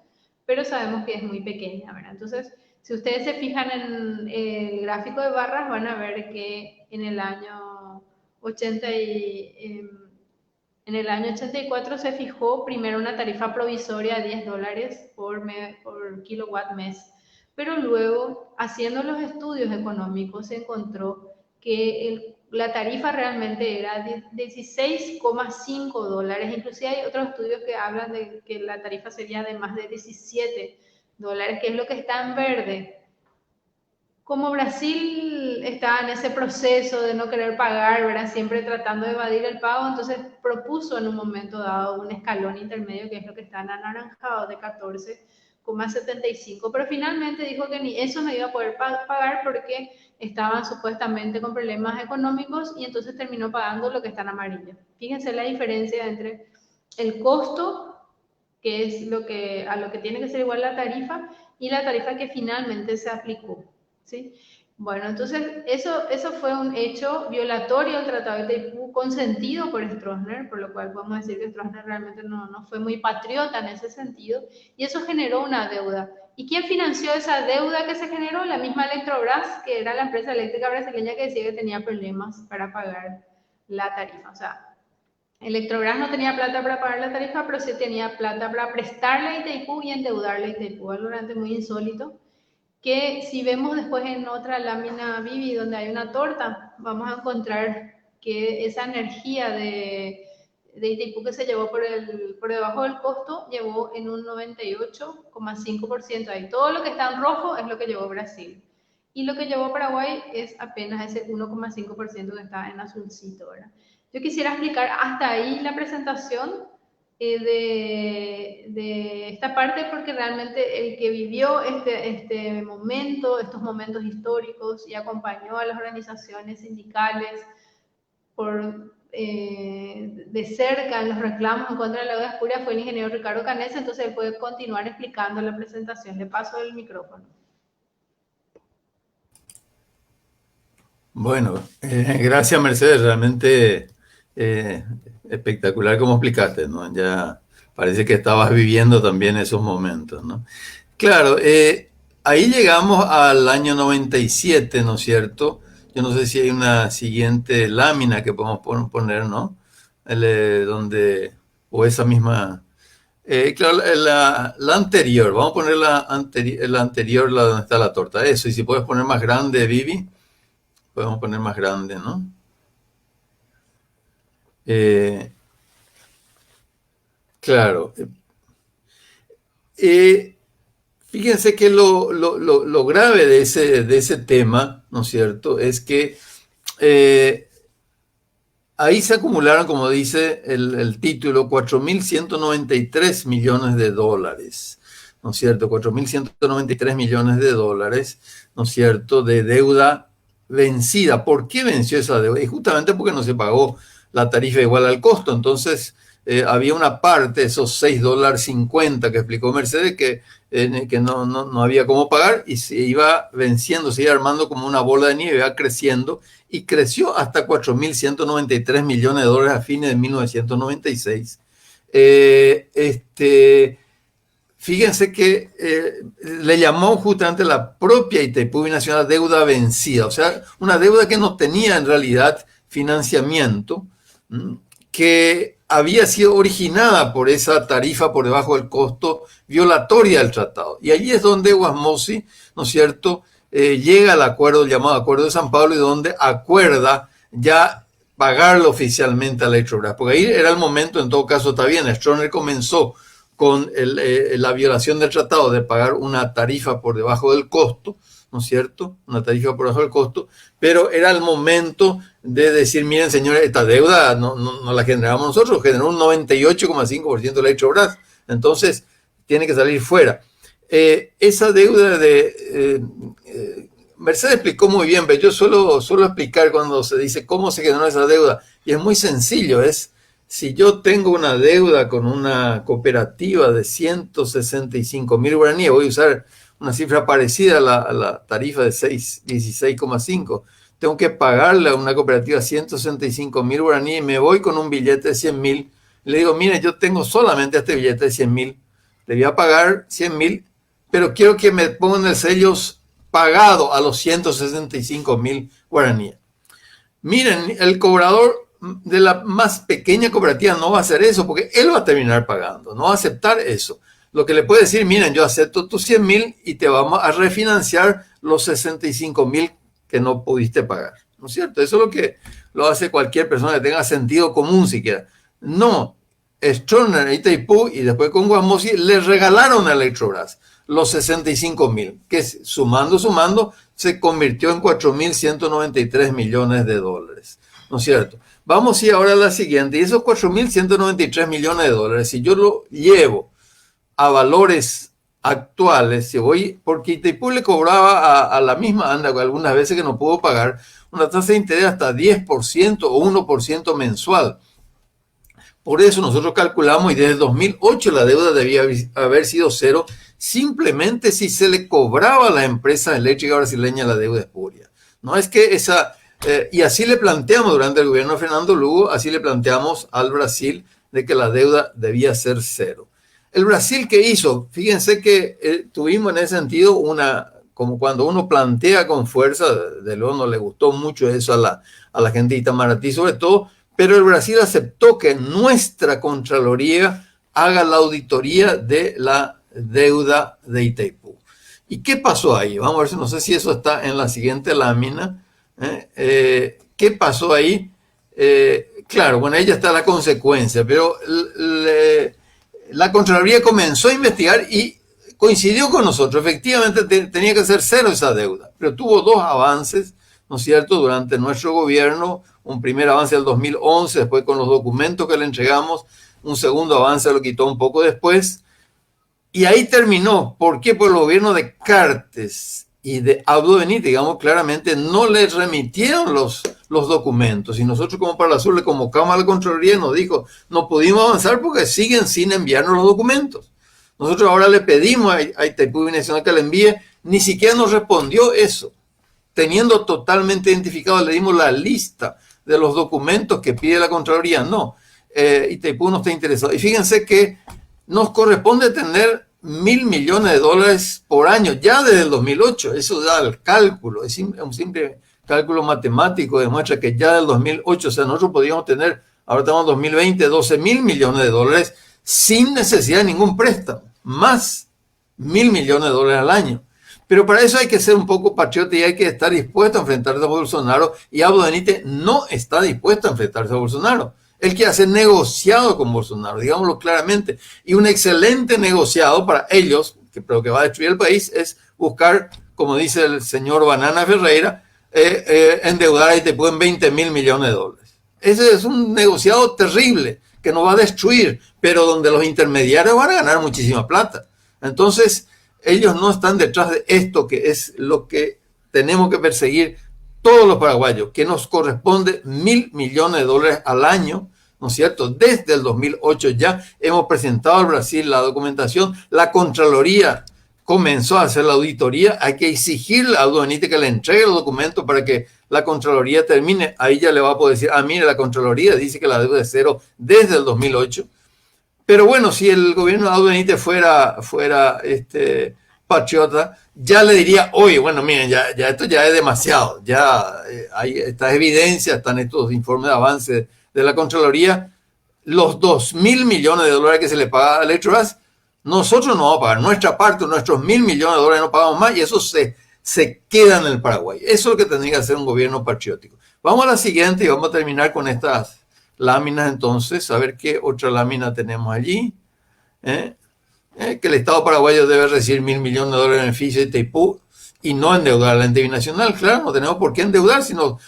pero sabemos que es muy pequeña, ¿verdad? Entonces, si ustedes se fijan en el gráfico de barras, van a ver que en el año 80 en el año 84 se fijó primero una tarifa provisoria de $10 por kilowatt mes, pero luego, haciendo los estudios económicos, se encontró que la tarifa realmente era de $16,5, inclusive hay otros estudios que hablan de que la tarifa sería de más de $17, que es lo que está en verde. Como Brasil está en ese proceso de no querer pagar, ¿verdad? Siempre tratando de evadir el pago, entonces propuso en un momento dado un escalón intermedio, que es lo que está en anaranjado, de 14,75, pero finalmente dijo que ni eso no iba a poder pagar porque estaban supuestamente con problemas económicos y entonces terminó pagando lo que está en amarillo. Fíjense la diferencia entre el costo, que es a lo que tiene que ser igual la tarifa, y la tarifa que finalmente se aplicó. ¿Sí? Bueno, entonces eso fue un hecho violatorio del Tratado de Itaipú, consentido por Stroessner, por lo cual podemos decir que Stroessner realmente no fue muy patriota en ese sentido, y eso generó una deuda. ¿Y quién financió esa deuda que se generó? La misma Electrobras, que era la empresa eléctrica brasileña que decía que tenía problemas para pagar la tarifa. O sea, Electrobras no tenía plata para pagar la tarifa, pero sí tenía plata para prestarle a Itaipú y endeudarle a Itaipú, algo realmente muy insólito, que si vemos después en otra lámina Vivi donde hay una torta, vamos a encontrar que esa energía de Itaipú que se llevó por debajo del costo, llevó en un 98,5% ahí. Todo lo que está en rojo es lo que llevó Brasil. Y lo que llevó Paraguay es apenas ese 1,5% que está en azulcito, ¿verdad? Yo quisiera explicar hasta ahí la presentación de esta parte, porque realmente el que vivió este momento, estos momentos históricos y acompañó a las organizaciones sindicales de cerca en los reclamos en contra de la deuda espuria fue el ingeniero Ricardo Canese. Entonces él puede continuar explicando la presentación. Le paso el micrófono. Bueno, gracias Mercedes, realmente espectacular como explicaste, ¿no? Ya parece que estabas viviendo también esos momentos, ¿no? Claro, ahí llegamos al año 97, ¿no es cierto? Yo no sé si hay una siguiente lámina que podemos poner, ¿no? Donde, o esa misma... claro, la anterior, vamos a poner la anterior, la donde está la torta, eso, y si puedes poner más grande, Vivi. Podemos poner más grande, ¿no? Claro. Fíjense que lo grave de ese tema, ¿no es cierto?, es que ahí se acumularon, como dice el título, 4.193 millones de dólares, ¿no es cierto? 4.193 millones de dólares, ¿no es cierto?, de deuda vencida. ¿Por qué venció esa deuda? Y justamente porque no se pagó la tarifa igual al costo. Entonces, había una parte, esos $6.50 que explicó Mercedes, que no había cómo pagar y se iba venciendo, se iba armando como una bola de nieve, iba creciendo y creció hasta 4.193 millones de dólares a fines de 1996. Fíjense que le llamó justamente la propia Itaipú Binacional deuda vencida, o sea, una deuda que no tenía en realidad financiamiento, que había sido originada por esa tarifa por debajo del costo violatoria del tratado. Y allí es donde Wasmosy, ¿no es cierto?, llega al acuerdo, el llamado Acuerdo de San Pablo, y donde acuerda ya pagarlo oficialmente a Electrobras. Porque ahí era el momento, en todo caso está bien, Stroessner comenzó con la violación del tratado de pagar una tarifa por debajo del costo, ¿no es cierto?, una tarifa por debajo del costo, pero era el momento de decir, miren señores, esta deuda no la generamos nosotros, generó un 98,5% de Electrobras, entonces tiene que salir fuera. Esa deuda Mercedes explicó muy bien, pero yo suelo explicar cuando se dice cómo se generó esa deuda, y es muy sencillo, si yo tengo una deuda con una cooperativa de 165.000 guaraníes, voy a usar una cifra parecida a la tarifa de 16,5, tengo que pagarle a una cooperativa 165.000 guaraníes y me voy con un billete de 100.000. Le digo, mire, yo tengo solamente este billete de 100.000, le voy a pagar 100.000, pero quiero que me pongan el sello pagado a los 165.000 guaraníes. Miren, el cobrador de la más pequeña cooperativa no va a hacer eso porque él va a terminar pagando, no va a aceptar eso. Lo que le puede decir, miren, yo acepto tus 100.000 y te vamos a refinanciar los 65.000 que no pudiste pagar, ¿no es cierto? Eso es lo que lo hace cualquier persona que tenga sentido común siquiera. No, Stroessner, Itaipú y después con Wasmosy le regalaron a Electrobras los 65.000, que sumando se convirtió en 4.193 millones de dólares, ¿no es cierto? Vamos a ir ahora a la siguiente, y esos 4.193 millones de dólares, si yo lo llevo a valores actuales, porque Itaipú le cobraba a la misma ANDA algunas veces que no pudo pagar una tasa de interés hasta 10% o 1% mensual. Por eso nosotros calculamos, y desde el 2008 la deuda debía haber sido cero, simplemente si se le cobraba a la empresa eléctrica brasileña la deuda espuria. No es que y así le planteamos durante el gobierno de Fernando Lugo, así le planteamos al Brasil de que la deuda debía ser cero. El Brasil, ¿qué hizo? Fíjense que tuvimos en ese sentido como cuando uno plantea con fuerza, de luego no le gustó mucho eso a la gente de Itamaraty sobre todo, pero el Brasil aceptó que nuestra Contraloría haga la auditoría de la deuda de Itaipú. ¿Y qué pasó ahí? Vamos a ver, no sé si eso está en la siguiente lámina. ¿Qué pasó ahí? Claro, bueno, ahí ya está la consecuencia, pero la Contraloría comenzó a investigar y coincidió con nosotros. Efectivamente tenía que ser cero esa deuda, pero tuvo dos avances, ¿no es cierto?, durante nuestro gobierno. Un primer avance del 2011, después con los documentos que le entregamos, un segundo avance lo quitó un poco después, y ahí terminó. ¿Por qué? Por el gobierno de Cartes y de Abdo Benítez, digamos claramente, no le remitieron los documentos, y nosotros como Parlasur le convocamos a la Contraloría y nos dijo, no pudimos avanzar porque siguen sin enviarnos los documentos. Nosotros ahora le pedimos a Itaipú Binacional que le envíe, ni siquiera nos respondió eso. Teniendo totalmente identificado, le dimos la lista de los documentos que pide la Contraloría. No, Itaipú no está interesado. Y fíjense que nos corresponde tener 1.000 millones de dólares por año, ya desde el 2008. Eso da el cálculo, es un simple cálculo matemático, demuestra que ya del 2008, o sea, nosotros podríamos tener, ahora estamos en 2020, 12.000 millones de dólares sin necesidad de ningún préstamo, más 1.000 millones de dólares al año. Pero para eso hay que ser un poco patriota y hay que estar dispuesto a enfrentarse a Bolsonaro, y Abdo Benítez no está dispuesto a enfrentarse a Bolsonaro. Él quiere hacer negociado con Bolsonaro, digámoslo claramente, y un excelente negociado para ellos, pero que va a destruir el país, es buscar, como dice el señor Banana Ferreira, endeudar a Itaipú en 20.000 millones de dólares. Ese es un negociado terrible que nos va a destruir, pero donde los intermediarios van a ganar muchísima plata. Entonces, ellos no están detrás de esto, que es lo que tenemos que perseguir todos los paraguayos, que nos corresponde 1.000 millones de dólares al año, ¿no es cierto? Desde el 2008 ya hemos presentado al Brasil la documentación, la Contraloría comenzó a hacer la auditoría, hay que exigirle a Aldo Benítez que le entregue los documentos para que la Contraloría termine. Ahí ya le va a poder decir, mire, la Contraloría dice que la deuda es cero desde el 2008. Pero bueno, si el gobierno de Aldo Benítez fuera patriota, ya le diría, oye, bueno, miren, ya esto ya es demasiado, ya hay estas evidencias, están estos informes de avance de la Contraloría, los 2.000 millones de dólares que se le paga a Electrobras, nosotros no vamos a pagar, nuestra parte, nuestros 1.000 millones de dólares no pagamos más y eso se queda en el Paraguay. Eso es lo que tendría que hacer un gobierno patriótico. Vamos a la siguiente y vamos a terminar con estas láminas entonces, a ver qué otra lámina tenemos allí. Que el Estado paraguayo debe recibir 1.000 millones de dólares de beneficio de Itaipú y no endeudar a la ente binacional. Claro, no tenemos por qué endeudar, sino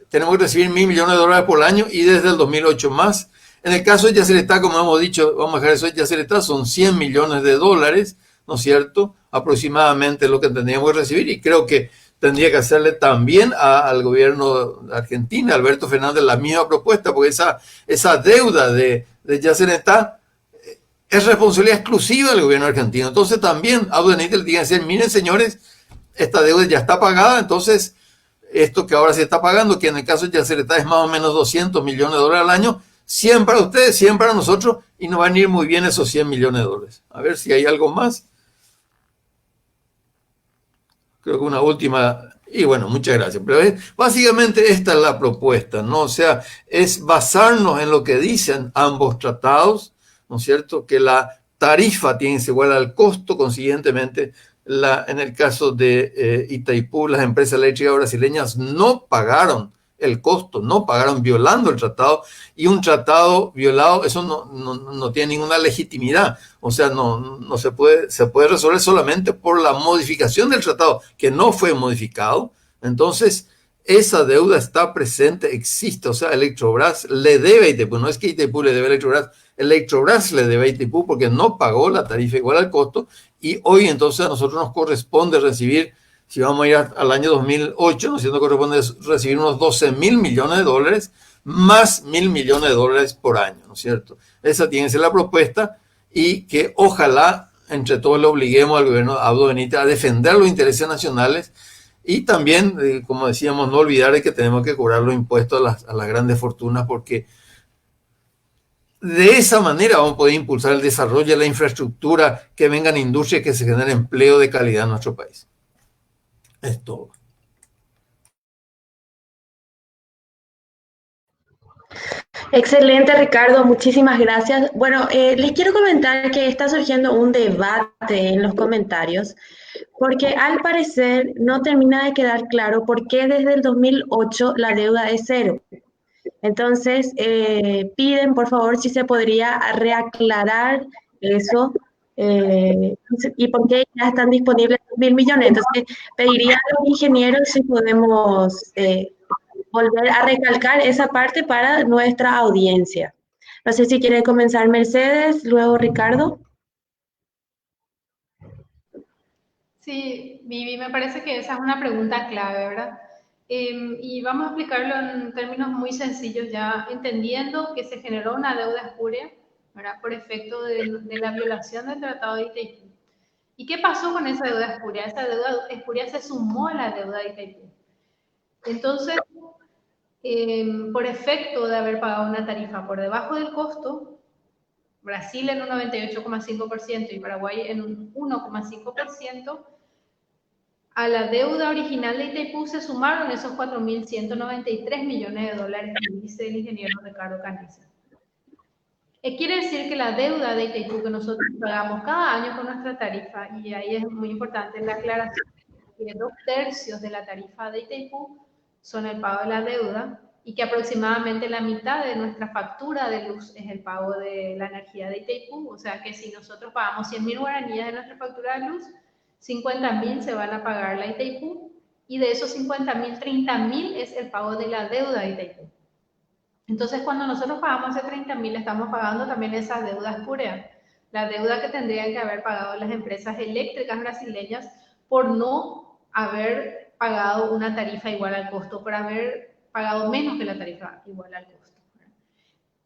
tenemos que recibir 1.000 millones de dólares por año y desde el 2008 más. En el caso de Yacyretá, como hemos dicho, vamos a dejar eso de Yacyretá, son 100 millones de dólares, ¿no es cierto? Aproximadamente lo que tendríamos que recibir y creo que tendría que hacerle también al gobierno de Argentina, Alberto Fernández, la misma propuesta, porque esa deuda de Yacyretá es responsabilidad exclusiva del gobierno argentino. Entonces también Aldo Benítez le tiene que decir, miren señores, esta deuda ya está pagada, entonces esto que ahora se está pagando, que en el caso de Yacyretá es más o menos 200 millones de dólares al año, 100 para ustedes, 100 para nosotros, y nos van a ir muy bien esos 100 millones de dólares. A ver si hay algo más. Creo que una última, y bueno, muchas gracias. Pero básicamente esta es la propuesta, ¿no? O sea, es basarnos en lo que dicen ambos tratados, ¿no es cierto? Que la tarifa tiene que ser igual al costo, consiguientemente, en el caso de Itaipú, las empresas eléctricas brasileñas no pagaron el costo, no pagaron violando el tratado, y un tratado violado, eso no tiene ninguna legitimidad, o sea, no se puede resolver solamente por la modificación del tratado, que no fue modificado. Entonces, esa deuda está presente, existe, o sea, Electrobras le debe a Itaipú, no es que Itaipú le debe a Electrobras le debe a Itaipú porque no pagó la tarifa igual al costo, y hoy entonces a nosotros nos corresponde recibir, si vamos a ir al año 2008, nos corresponde recibir unos 12.000 millones de dólares más 1.000 millones de dólares por año, ¿no es cierto? Esa tiene que ser la propuesta y que ojalá entre todos le obliguemos al gobierno de Aldo Benítez a defender los intereses nacionales y también, como decíamos, no olvidar de que tenemos que cobrar los impuestos a las grandes fortunas porque de esa manera vamos a poder impulsar el desarrollo de la infraestructura, que vengan industrias, que se genere empleo de calidad en nuestro país. Es todo. Excelente, Ricardo, muchísimas gracias. Bueno, les quiero comentar que está surgiendo un debate en los comentarios, porque al parecer no termina de quedar claro por qué desde el 2008 la deuda es cero. Entonces, piden, por favor, si se podría reaclarar eso y por qué ya están disponibles 1.000 millones. Entonces, pediría a los ingenieros si podemos volver a recalcar esa parte para nuestra audiencia. No sé si quiere comenzar Mercedes, luego Ricardo. Sí, Vivi, me parece que esa es una pregunta clave, ¿verdad? Y vamos a explicarlo en términos muy sencillos, ya entendiendo que se generó una deuda espuria, ¿verdad? Por efecto de la violación del Tratado de Itaipú. ¿Y qué pasó con esa deuda espuria? Esa deuda espuria se sumó a la deuda de Itaipú. Entonces, por efecto de haber pagado una tarifa por debajo del costo, Brasil en un 98,5% y Paraguay en un 1,5%, a la deuda original de Itaipú se sumaron esos 4.193 millones de dólares que dice el ingeniero Ricardo Caniza. Quiere decir que la deuda de Itaipú que nosotros pagamos cada año con nuestra tarifa, y ahí es muy importante la aclaración, que 2/3 de la tarifa de Itaipú son el pago de la deuda y que aproximadamente la mitad de nuestra factura de luz es el pago de la energía de Itaipú. O sea que si nosotros pagamos 100.000 guaraníes de nuestra factura de luz, 50.000 se van a pagar la Itaipú, y de esos 50.000, 30.000 es el pago de la deuda de Itaipú. Entonces, cuando nosotros pagamos ese 30.000, estamos pagando también esa deuda espúrea, la deuda que tendrían que haber pagado las empresas eléctricas brasileñas por no haber pagado una tarifa igual al costo, por haber pagado menos que la tarifa igual al costo.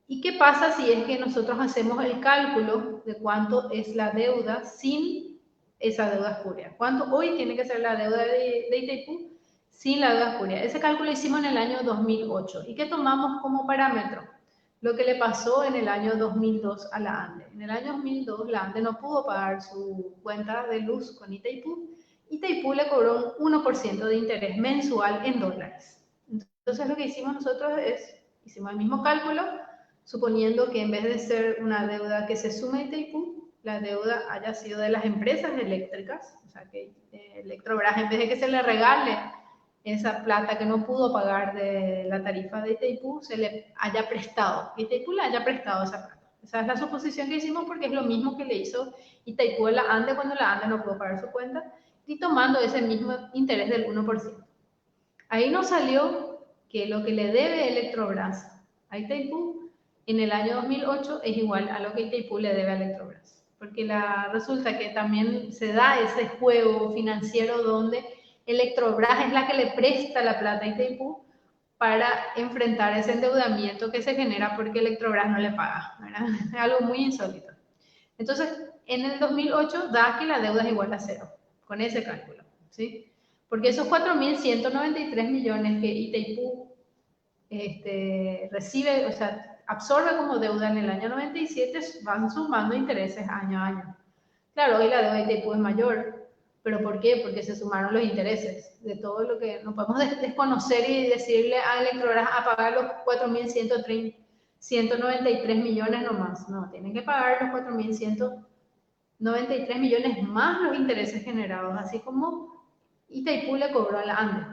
¿Y qué pasa si es que nosotros hacemos el cálculo de cuánto es la deuda sin esa deuda espúrea? ¿Cuánto hoy tiene que ser la deuda de Itaipú sin la deuda espúrea? Ese cálculo hicimos en el año 2008. ¿Y qué tomamos como parámetro? Lo que le pasó en el año 2002 a la ANDE. En el año 2002 la ANDE no pudo pagar su cuenta de luz con Itaipú. Itaipú le cobró un 1% de interés mensual en dólares. Entonces lo que hicimos nosotros es, hicimos el mismo cálculo, suponiendo que en vez de ser una deuda que se sume a Itaipú, la deuda haya sido de las empresas eléctricas, o sea que Electrobras, en vez de que se le regale esa plata que no pudo pagar de la tarifa de Itaipú, se le haya prestado, Itaipú le haya prestado esa plata. Esa es la suposición que hicimos, porque es lo mismo que le hizo Itaipú a la ANDE cuando la ANDE no pudo pagar su cuenta, y tomando ese mismo interés del 1%. Ahí nos salió que lo que le debe Electrobras a Itaipú en el año 2008 es igual a lo que Itaipú le debe a Electrobras, porque resulta que también se da ese juego financiero donde Electrobras es la que le presta la plata a Itaipú para enfrentar ese endeudamiento que se genera porque Electrobras no le paga, ¿verdad? Es algo muy insólito. Entonces, en el 2008 da que la deuda es igual a cero, con ese cálculo, ¿sí? Porque esos 4.193 millones que Itaipú recibe, o sea, absorbe como deuda en el año 97, van sumando intereses año a año. Claro, hoy la deuda de Itaipú es mayor, ¿pero por qué? Porque se sumaron los intereses de todo lo que no podemos desconocer y decirle a Electrobras a pagar los 4.193 millones nomás. No, tienen que pagar los 4.193 millones más los intereses generados, así como Itaipú le cobró a la ANDE.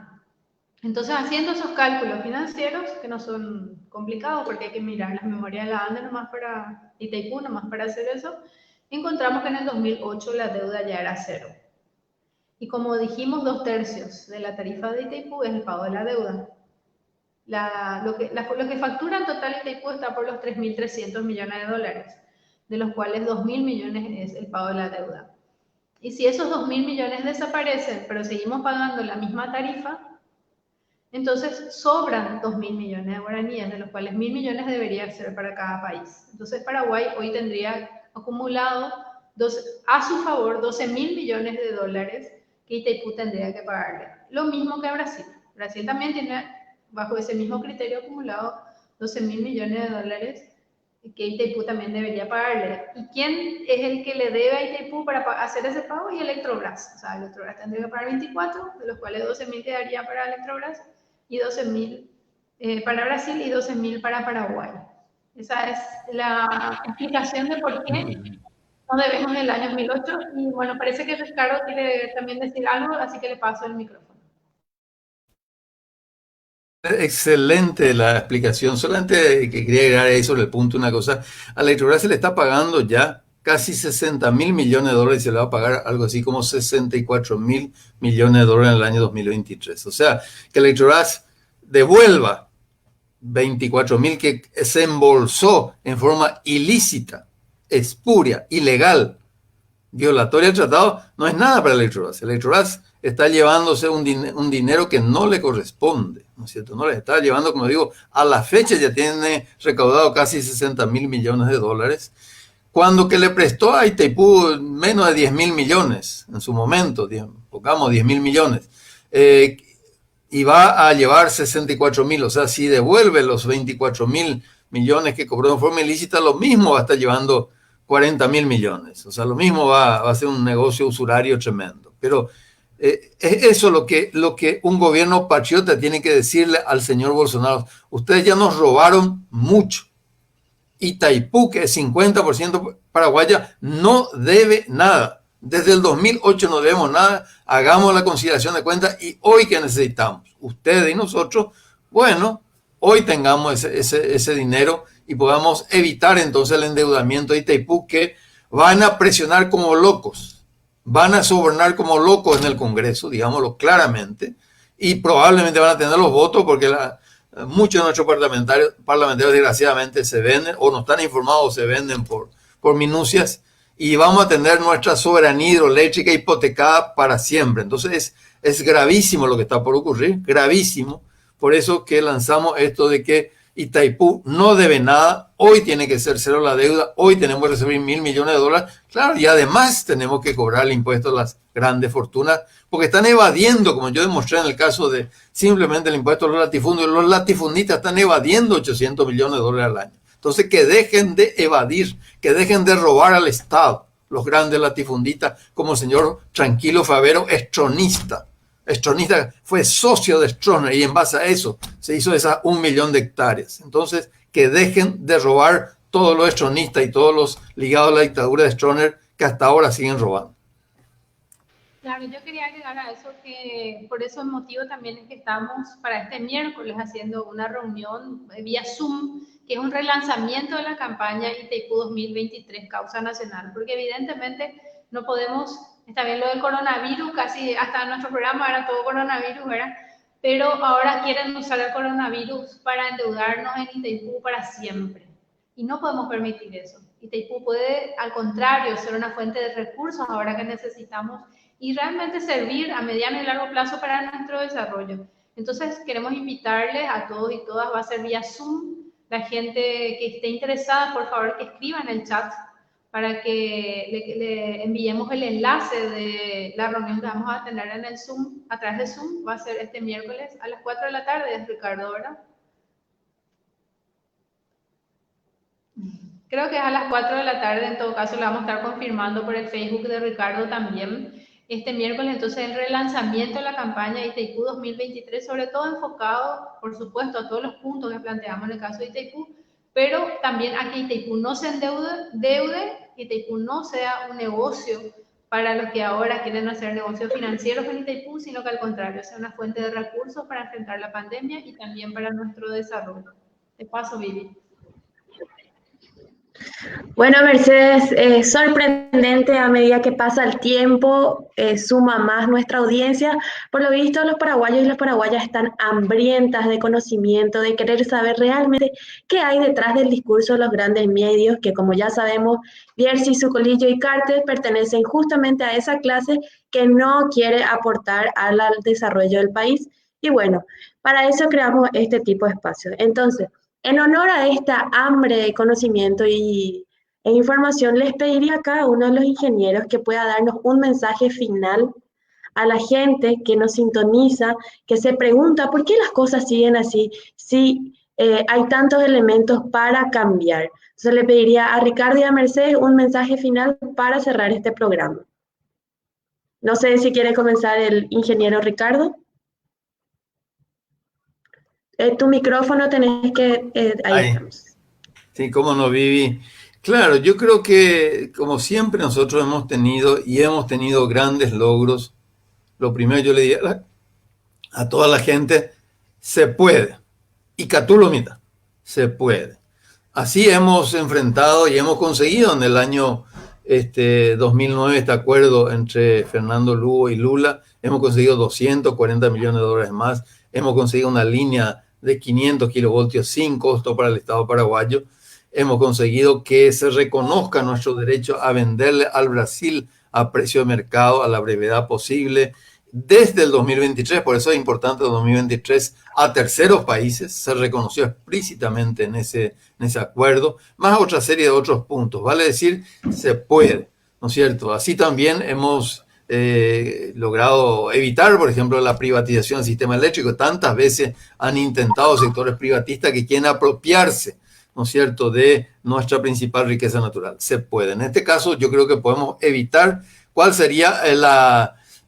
Entonces, haciendo esos cálculos financieros, que no son complicados porque hay que mirar las memorias de la ANDE nomás para Itaipú, nomás para hacer eso, encontramos que en el 2008 la deuda ya era cero. Y como dijimos, 2/3 de la tarifa de Itaipú es el pago de la deuda. Lo que factura en total Itaipú está por los 3.300 millones de dólares, de los cuales 2.000 millones es el pago de la deuda. Y si esos 2.000 millones desaparecen, pero seguimos pagando la misma tarifa, entonces sobran 2.000 millones de guaraníes, de los cuales 1.000 millones debería ser para cada país. Entonces Paraguay hoy tendría acumulado a su favor 12.000 millones de dólares que Itaipú tendría que pagarle. Lo mismo que Brasil. Brasil también tiene, bajo ese mismo criterio acumulado, 12.000 millones de dólares que Itaipú también debería pagarle. ¿Y quién es el que le debe a Itaipú para hacer ese pago? Y Electrobras. O sea, Electrobras tendría que pagar 24, de los cuales 12.000 quedaría para Electrobras, y 12.000 para Brasil y 12.000 para Paraguay. Esa es la explicación de por qué nos debemos del año 2008. Y bueno, parece que Ricardo quiere también decir algo, así que le paso el micrófono. Excelente la explicación. Solamente que quería agregar ahí sobre el punto una cosa. A Electrobras se le está pagando ya casi 60.000 millones de dólares y se le va a pagar algo así como 64.000 millones de dólares en el año 2023. O sea, que Electrobras devuelva 24.000 que se embolsó en forma ilícita, espuria, ilegal, violatoria del tratado, no es nada para Electrobras. Electrobras está llevándose un dinero que no le corresponde, ¿no es cierto? No le está llevando, como digo, a la fecha ya tiene recaudado casi 60.000 millones de dólares, cuando que le prestó a Itaipú menos de 10.000 millones en su momento, pongamos 10.000 millones, y va a llevar 64.000, o sea, si devuelve los 24.000 millones que cobró de forma ilícita, lo mismo va a estar llevando 40.000 millones, o sea, lo mismo va a ser un negocio usurario tremendo. Pero es eso lo que un gobierno patriota tiene que decirle al señor Bolsonaro. Ustedes ya nos robaron mucho. Itaipú, que es 50% paraguaya, no debe nada. Desde el 2008 no debemos nada. Hagamos la conciliación de cuentas y hoy que necesitamos, ustedes y nosotros, bueno, hoy tengamos ese dinero y podamos evitar entonces el endeudamiento de Itaipú, que van a presionar como locos, van a sobornar como locos en el Congreso, digámoslo claramente, y probablemente van a tener los votos porque muchos de nuestros parlamentarios desgraciadamente se venden o no están informados o se venden por minucias, y vamos a tener nuestra soberanía hidroeléctrica hipotecada para siempre. Entonces es gravísimo lo que está por ocurrir, gravísimo. Por eso que lanzamos esto de que Itaipú no debe nada, hoy tiene que ser cero la deuda, hoy tenemos que recibir $1.000 millones. Claro, y además tenemos que cobrar el impuesto a las grandes fortunas, porque están evadiendo, como yo demostré en el caso de simplemente el impuesto a los latifundios. Los latifundistas están evadiendo $800 millones al año. Entonces, que dejen de evadir, que dejen de robar al Estado los grandes latifundistas, como el señor Tranquilo Favero, estronista, fue socio de Stroessner, y en base a eso se hizo esas 1 millón de hectáreas. Entonces, que dejen de robar todos los estronistas y todos los ligados a la dictadura de Stroessner, que hasta ahora siguen robando. Claro, yo quería agregar a eso que por eso el motivo también es que estamos para este miércoles haciendo una reunión vía Zoom, que es un relanzamiento de la campaña Itaipú 2023 Causa Nacional, porque evidentemente no podemos, está bien lo del coronavirus, casi hasta nuestro programa era todo coronavirus, ¿verdad? Pero ahora quieren usar el coronavirus para endeudarnos en Itaipú para siempre. Y no podemos permitir eso. Itaipú puede, al contrario, ser una fuente de recursos ahora que necesitamos y realmente servir a mediano y largo plazo para nuestro desarrollo. Entonces, queremos invitarles a todos y todas, va a ser vía Zoom. La gente que esté interesada, por favor, que escriba en el chat para que le enviemos el enlace de la reunión que vamos a tener en el Zoom, a través de Zoom. Va a ser este miércoles a las 4 de la tarde, Ricardo, ¿verdad? Creo que es a las 4 de la tarde, en todo caso lo vamos a estar confirmando por el Facebook de Ricardo también. Este miércoles, entonces, el relanzamiento de la campaña Itaipú 2023, sobre todo enfocado, por supuesto, a todos los puntos que planteamos en el caso de Itaipú, pero también a que Itaipú no se endeude, que Itaipú no sea un negocio para los que ahora quieren hacer negocios financieros en Itaipú, sino que al contrario, sea una fuente de recursos para enfrentar la pandemia y también para nuestro desarrollo. Te paso, Vivi. Bueno, Mercedes, es sorprendente a medida que pasa el tiempo, suma más nuestra audiencia. Por lo visto, los paraguayos y las paraguayas están hambrientas de conocimiento, de querer saber realmente qué hay detrás del discurso de los grandes medios, que como ya sabemos, Bierzi, Sucolillo y Cartes pertenecen justamente a esa clase que no quiere aportar al desarrollo del país. Y bueno, para eso creamos este tipo de espacios. Entonces, en honor a esta hambre de conocimiento e información, les pediría a cada uno de los ingenieros que pueda darnos un mensaje final a la gente que nos sintoniza, que se pregunta por qué las cosas siguen así, si hay tantos elementos para cambiar. Entonces le pediría a Ricardo y a Mercedes un mensaje final para cerrar este programa. No sé si quiere comenzar el ingeniero Ricardo. Tu micrófono tenés que... ahí estamos. Sí, cómo no, Vivi. Claro, yo creo que como siempre nosotros hemos tenido grandes logros. Lo primero yo le diría a toda la gente, se puede. Y Catulomita, se puede. Así hemos enfrentado y hemos conseguido en el año 2009 este acuerdo entre Fernando Lugo y Lula. Hemos conseguido $240 millones más. Hemos conseguido una línea de 500 kilovoltios sin costo para el Estado paraguayo. Hemos conseguido que se reconozca nuestro derecho a venderle al Brasil a precio de mercado a la brevedad posible desde el 2023, por eso es importante el 2023, a terceros países. Se reconoció explícitamente en ese acuerdo, más otra serie de otros puntos. Vale decir, se puede, ¿no es cierto? Así también hemos logrado evitar, por ejemplo, la privatización del sistema eléctrico. Tantas veces han intentado sectores privatistas que quieren apropiarse, ¿no es cierto?, de nuestra principal riqueza natural. Se puede. En este caso, yo creo que podemos evitar cuál sería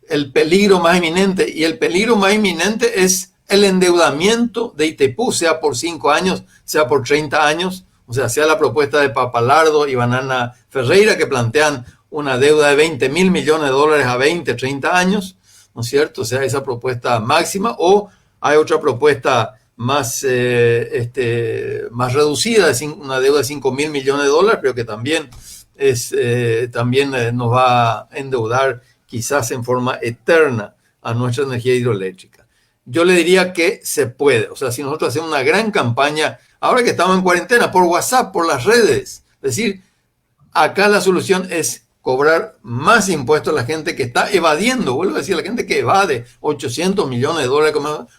el peligro más inminente. Y el peligro más inminente es el endeudamiento de Itaipú, sea por 5 años, sea por 30 años, o sea la propuesta de Papalardo y Banana Ferreira, que plantean una deuda de $20.000 millones a 20, 30 años, ¿no es cierto? O sea, esa propuesta máxima, o hay otra propuesta más reducida, una deuda de 5.000 millones de dólares, pero que también nos va a endeudar quizás en forma eterna a nuestra energía hidroeléctrica. Yo le diría que se puede. O sea, si nosotros hacemos una gran campaña, ahora que estamos en cuarentena, por WhatsApp, por las redes, es decir, acá la solución es cobrar más impuestos a la gente que está evadiendo, vuelvo a decir, la gente que evade 800 millones de dólares,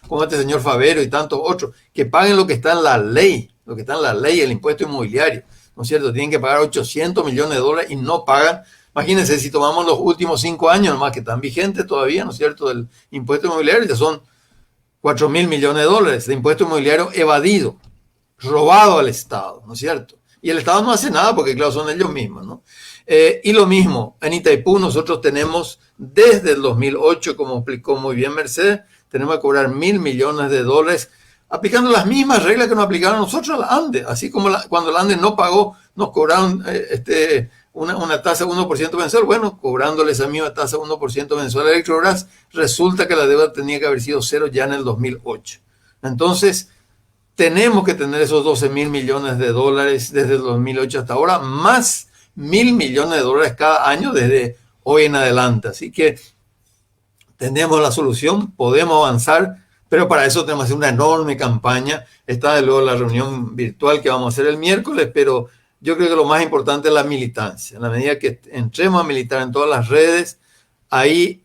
como este señor Favero y tantos otros, que paguen lo que está en la ley, el impuesto inmobiliario, ¿no es cierto? Tienen que pagar 800 millones de dólares y no pagan. Imagínense, si tomamos los últimos 5 años, más que están vigentes todavía, ¿no es cierto?, del impuesto inmobiliario, ya son 4.000 millones de dólares de impuesto inmobiliario evadido, robado al Estado, ¿no es cierto? Y el Estado no hace nada porque, claro, son ellos mismos, ¿no? Y lo mismo, en Itaipú nosotros tenemos, desde el 2008, como explicó muy bien Mercedes, tenemos que cobrar 1.000 millones de dólares, aplicando las mismas reglas que nos aplicaron nosotros a la ANDE. Así como cuando la ANDE no pagó, nos cobraron una tasa de 1% mensual. Bueno, cobrándole esa misma tasa de 1% mensual a Electrobras, resulta que la deuda tenía que haber sido cero ya en el 2008. Entonces, tenemos que tener esos 12.000 millones de dólares desde el 2008 hasta ahora, más 1.000 millones de dólares cada año desde hoy en adelante. Así que tenemos la solución, podemos avanzar, pero para eso tenemos que hacer una enorme campaña. Está de luego la reunión virtual que vamos a hacer el miércoles, pero yo creo que lo más importante es la militancia. En la medida que entremos a militar en todas las redes, ahí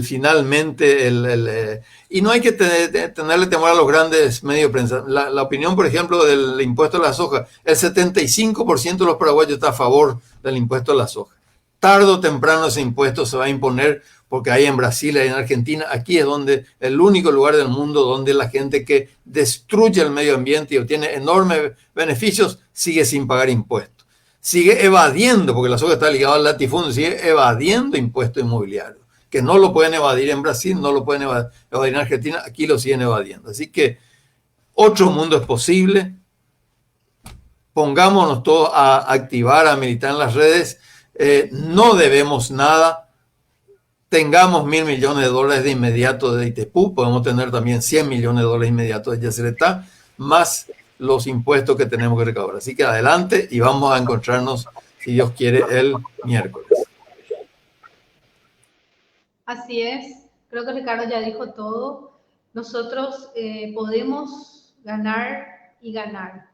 finalmente, y no hay que tenerle temor a los grandes medios de prensa. La opinión, por ejemplo, del impuesto a la soja, el 75% de los paraguayos está a favor del impuesto a la soja. Tarde o temprano ese impuesto se va a imponer, porque hay en Brasil, hay en Argentina, aquí es donde el único lugar del mundo donde la gente que destruye el medio ambiente y obtiene enormes beneficios sigue sin pagar impuestos. Sigue evadiendo, porque la soja está ligada al latifundio, sigue evadiendo impuestos inmobiliarios, que no lo pueden evadir en Brasil, no lo pueden evadir en Argentina, aquí lo siguen evadiendo. Así que otro mundo es posible. Pongámonos todos a activar, a militar en las redes. No debemos nada. Tengamos 1.000 millones de dólares de inmediato de Itaipú, podemos tener también 100 millones de dólares inmediatos de Yacyretá, más los impuestos que tenemos que recaudar. Así que adelante y vamos a encontrarnos, si Dios quiere, el miércoles. Así es, creo que Ricardo ya dijo todo. Nosotros podemos ganar y ganar.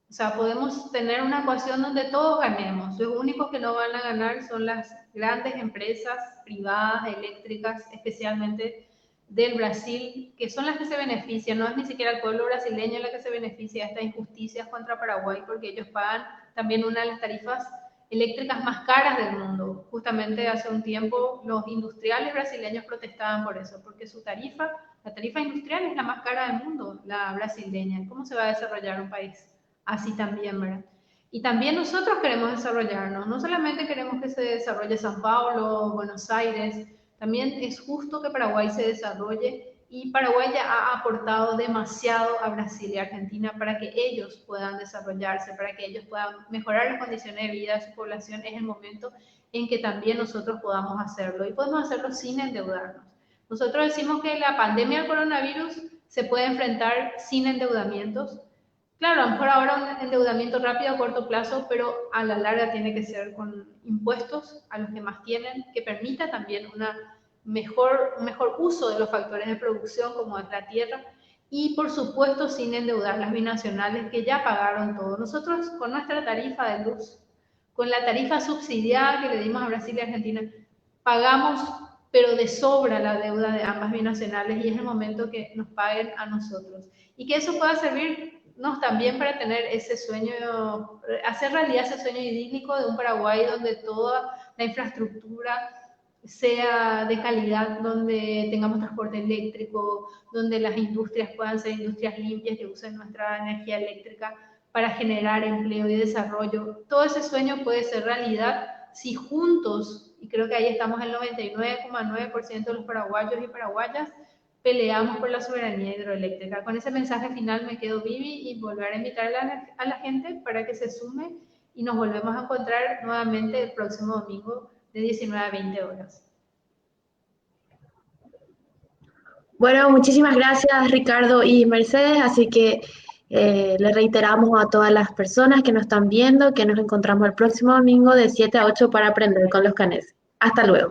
O sea, podemos tener una ecuación donde todos ganemos. Los únicos que no van a ganar son las grandes empresas privadas, eléctricas, especialmente del Brasil, que son las que se benefician. No es ni siquiera el pueblo brasileño la que se beneficia de estas injusticias contra Paraguay, porque ellos pagan también una de las tarifas eléctricas más caras del mundo. Justamente hace un tiempo los industriales brasileños protestaban por eso, porque su tarifa, la tarifa industrial es la más cara del mundo, la brasileña. ¿Cómo se va a desarrollar un país así también, verdad? Y también nosotros queremos desarrollarnos, no solamente queremos que se desarrolle San Paulo, Buenos Aires, también es justo que Paraguay se desarrolle, y Paraguay ya ha aportado demasiado a Brasil y Argentina para que ellos puedan desarrollarse, para que ellos puedan mejorar las condiciones de vida de su población. Es el momento en que también nosotros podamos hacerlo, y podemos hacerlo sin endeudarnos. Nosotros decimos que la pandemia del coronavirus se puede enfrentar sin endeudamientos. Claro, a lo mejor ahora un endeudamiento rápido a corto plazo, pero a la larga tiene que ser con impuestos a los que más tienen, que permita también un mejor uso de los factores de producción, como es la tierra, y por supuesto sin endeudar las binacionales que ya pagaron todo. Nosotros con nuestra tarifa de luz, con la tarifa subsidiada que le dimos a Brasil y Argentina, pagamos pero de sobra la deuda de ambas binacionales, y es el momento que nos paguen a nosotros. Y que eso pueda servirnos también para tener ese sueño, hacer realidad ese sueño idílico de un Paraguay donde toda la infraestructura sea de calidad, donde tengamos transporte eléctrico, donde las industrias puedan ser industrias limpias que usen nuestra energía eléctrica para generar empleo y desarrollo. Todo ese sueño puede ser realidad si juntos, y creo que ahí estamos el 99,9% de los paraguayos y paraguayas, peleamos por la soberanía hidroeléctrica. Con ese mensaje final me quedo, Vivi, y volver a invitar a la gente para que se sume, y nos volvemos a encontrar nuevamente el próximo domingo de 19 a 20 horas. Bueno, muchísimas gracias Ricardo y Mercedes, así que le reiteramos a todas las personas que nos están viendo que nos encontramos el próximo domingo de 7 a 8 para aprender con los caneses. Hasta luego.